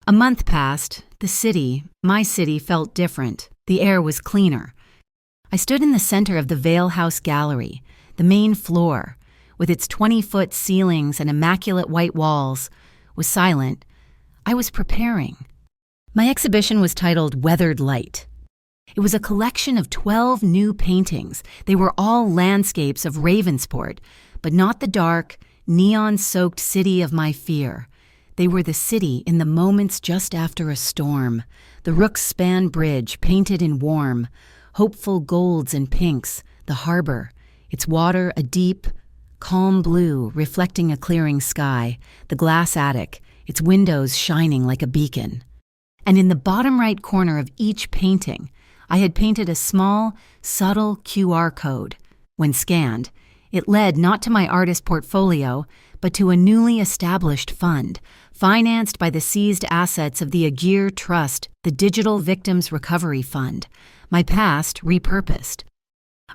Speaker 1: A month passed. The city, my city, felt different. The air was cleaner. I stood in the center of the Vale House Gallery, the main floor, with its 20-foot ceilings and immaculate white walls, was silent. I was preparing. My exhibition was titled Weathered Light. It was a collection of 12 new paintings. They were all landscapes of Ravensport, but not the dark, neon-soaked city of my fear. They were the city in the moments just after a storm, the Rook's Span Bridge painted in warm, hopeful golds and pinks, the harbor, its water a deep, calm blue reflecting a clearing sky, the glass attic, its windows shining like a beacon. And in the bottom right corner of each painting, I had painted a small, subtle QR code. When scanned, it led not to my artist portfolio, but to a newly established fund, financed by the seized assets of the Aguirre Trust, the Digital Victims Recovery Fund, my past repurposed.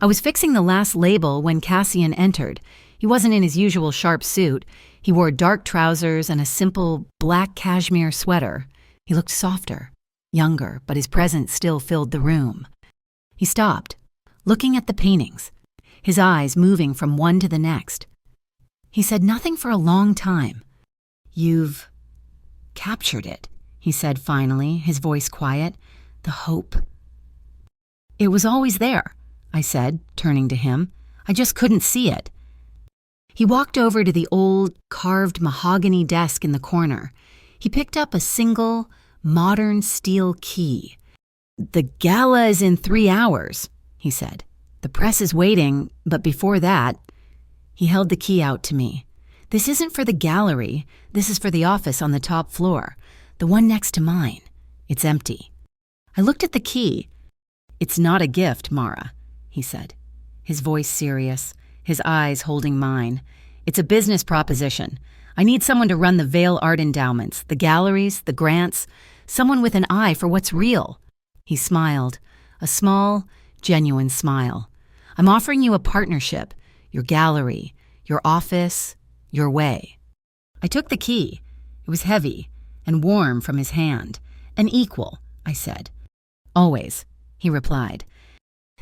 Speaker 1: I was fixing the last label when Cassian entered. He wasn't in his usual sharp suit. He wore dark trousers and a simple black cashmere sweater. He looked softer, younger, but his presence still filled the room. He stopped, looking at the paintings, his eyes moving from one to the next. He said nothing for a long time. "You've captured it," he said finally, his voice quiet. the hope. It was always there, I said, turning to him. I just couldn't see it. He walked over to the old, carved mahogany desk in the corner. He picked up a single, modern steel key. "The gala is in 3 hours," he said. "The press is waiting, but before that..." He held the key out to me. "This isn't for the gallery. This is for the office on the top floor, the one next to mine. It's empty." I looked at the key. "It's not a gift, Mara," he said, his voice serious, his eyes holding mine. "It's a business proposition. I need someone to run the Vale Art Endowments, the galleries, the grants, someone with an eye for what's real." He smiled, a small, genuine smile. "I'm offering you a partnership, your gallery, your office, your way." I took the key. It was heavy and warm from his hand. "An equal," I said. "Always," he replied.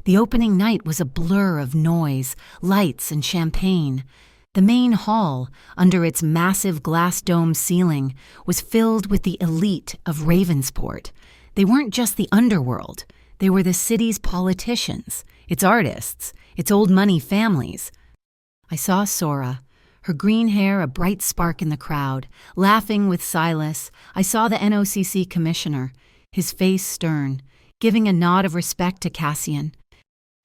Speaker 1: The opening night was a blur of noise, lights, and champagne. The main hall, under its massive glass dome ceiling, was filled with the elite of Ravensport. They weren't just the underworld. They were the city's politicians, its artists, its old money families. I saw Sora, her green hair a bright spark in the crowd, laughing with Silas. I saw the NOCC commissioner, his face stern, giving a nod of respect to Cassian.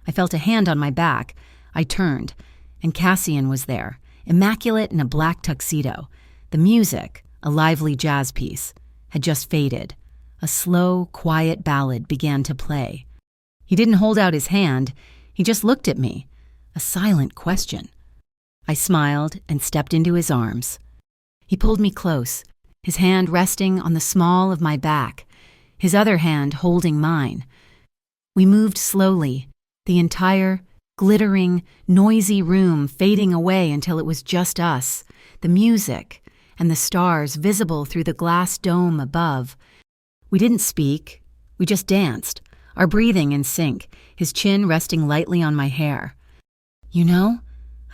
Speaker 1: I felt a hand on my back. I turned, and Cassian was there, immaculate in a black tuxedo. The music, a lively jazz piece, had just faded. A slow, quiet ballad began to play. He didn't hold out his hand. He just looked at me, a silent question. I smiled and stepped into his arms. He pulled me close, his hand resting on the small of my back, his other hand holding mine. We moved slowly, the entire, glittering, noisy room fading away until it was just us, the music, and the stars visible through the glass dome above. We didn't speak. We just danced, our breathing in sync, his chin resting lightly on my hair. "You know,"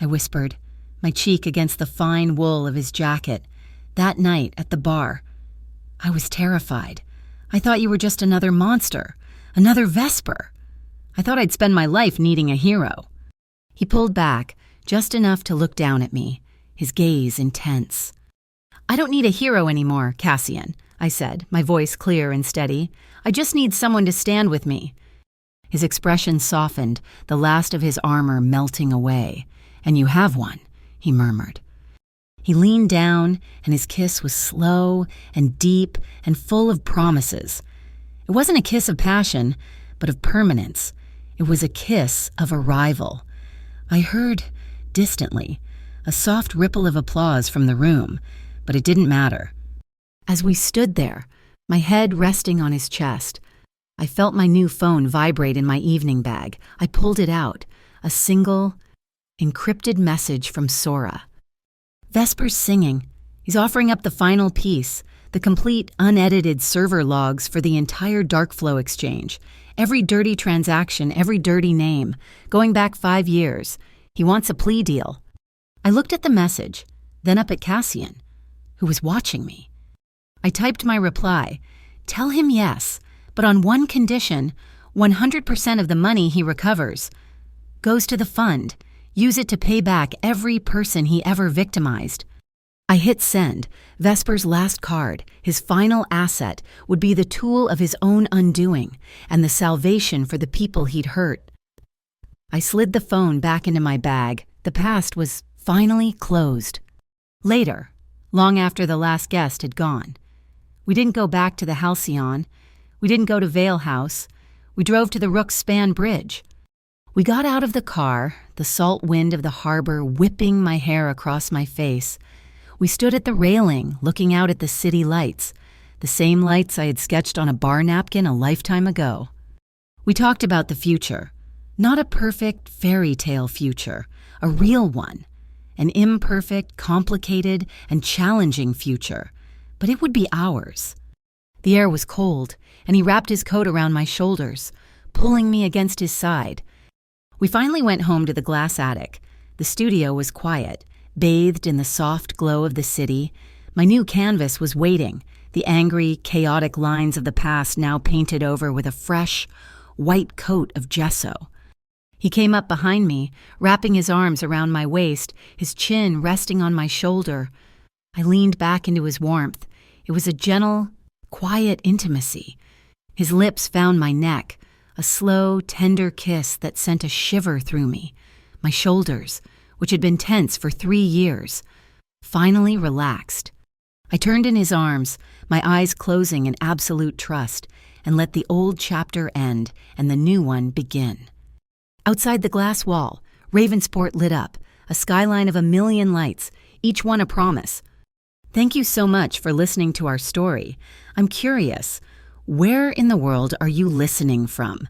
Speaker 1: I whispered, my cheek against the fine wool of his jacket, "that night at the bar, I was terrified. I thought you were just another monster, another Vesper. I thought I'd spend my life needing a hero." He pulled back, just enough to look down at me, his gaze intense. "I don't need a hero anymore, Cassian," I said, my voice clear and steady. "I just need someone to stand with me." His expression softened, the last of his armor melting away. "And you have one," he murmured. He leaned down, and his kiss was slow and deep and full of promises. It wasn't a kiss of passion, but of permanence. It was a kiss of arrival. I heard, distantly, a soft ripple of applause from the room, but it didn't matter. As we stood there, my head resting on his chest, I felt my new phone vibrate in my evening bag. I pulled it out, a single, encrypted message from Sora. "Vesper's singing. He's offering up the final piece, the complete, unedited server logs for the entire Darkflow exchange. Every dirty transaction, every dirty name, going back 5 years. He wants a plea deal." I looked at the message, then up at Cassian, who was watching me. I typed my reply, "Tell him yes, but on one condition, 100% of the money he recovers goes to the fund. Use it to pay back every person he ever victimized." I hit send. Vesper's last card, his final asset, would be the tool of his own undoing and the salvation for the people he'd hurt. I slid the phone back into my bag. The past was finally closed. Later, long after the last guest had gone, we didn't go back to the Halcyon. We didn't go to Vale House. We drove to the Rook's Span Bridge. We got out of the car, the salt wind of the harbor whipping my hair across my face. We stood at the railing, looking out at the city lights, the same lights I had sketched on a bar napkin a lifetime ago. We talked about the future, not a perfect fairy tale future, a real one, an imperfect, complicated, and challenging future, but it would be ours. The air was cold, and he wrapped his coat around my shoulders, pulling me against his side. We finally went home to the glass attic. The studio was quiet, bathed in the soft glow of the city. My new canvas was waiting, the angry, chaotic lines of the past now painted over with a fresh, white coat of gesso. He came up behind me, wrapping his arms around my waist, his chin resting on my shoulder. I leaned back into his warmth. It was a gentle, quiet intimacy. His lips found my neck, a slow, tender kiss that sent a shiver through me. My shoulders, which had been tense for 3 years, finally relaxed. I turned in his arms, my eyes closing in absolute trust, and let the old chapter end and the new one begin. Outside the glass wall, Ravensport lit up, a skyline of 1,000,000 lights, each one a promise. Thank you so much for listening to our story. I'm curious, where in the world are you listening from?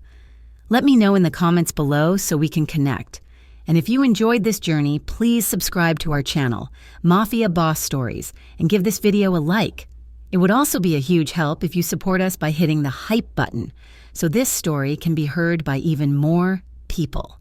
Speaker 1: Let me know in the comments below so we can connect. And if you enjoyed this journey, please subscribe to our channel, Mafia Boss Stories, and give this video a like. It would also be a huge help if you support us by hitting the hype button, so this story can be heard by even more people.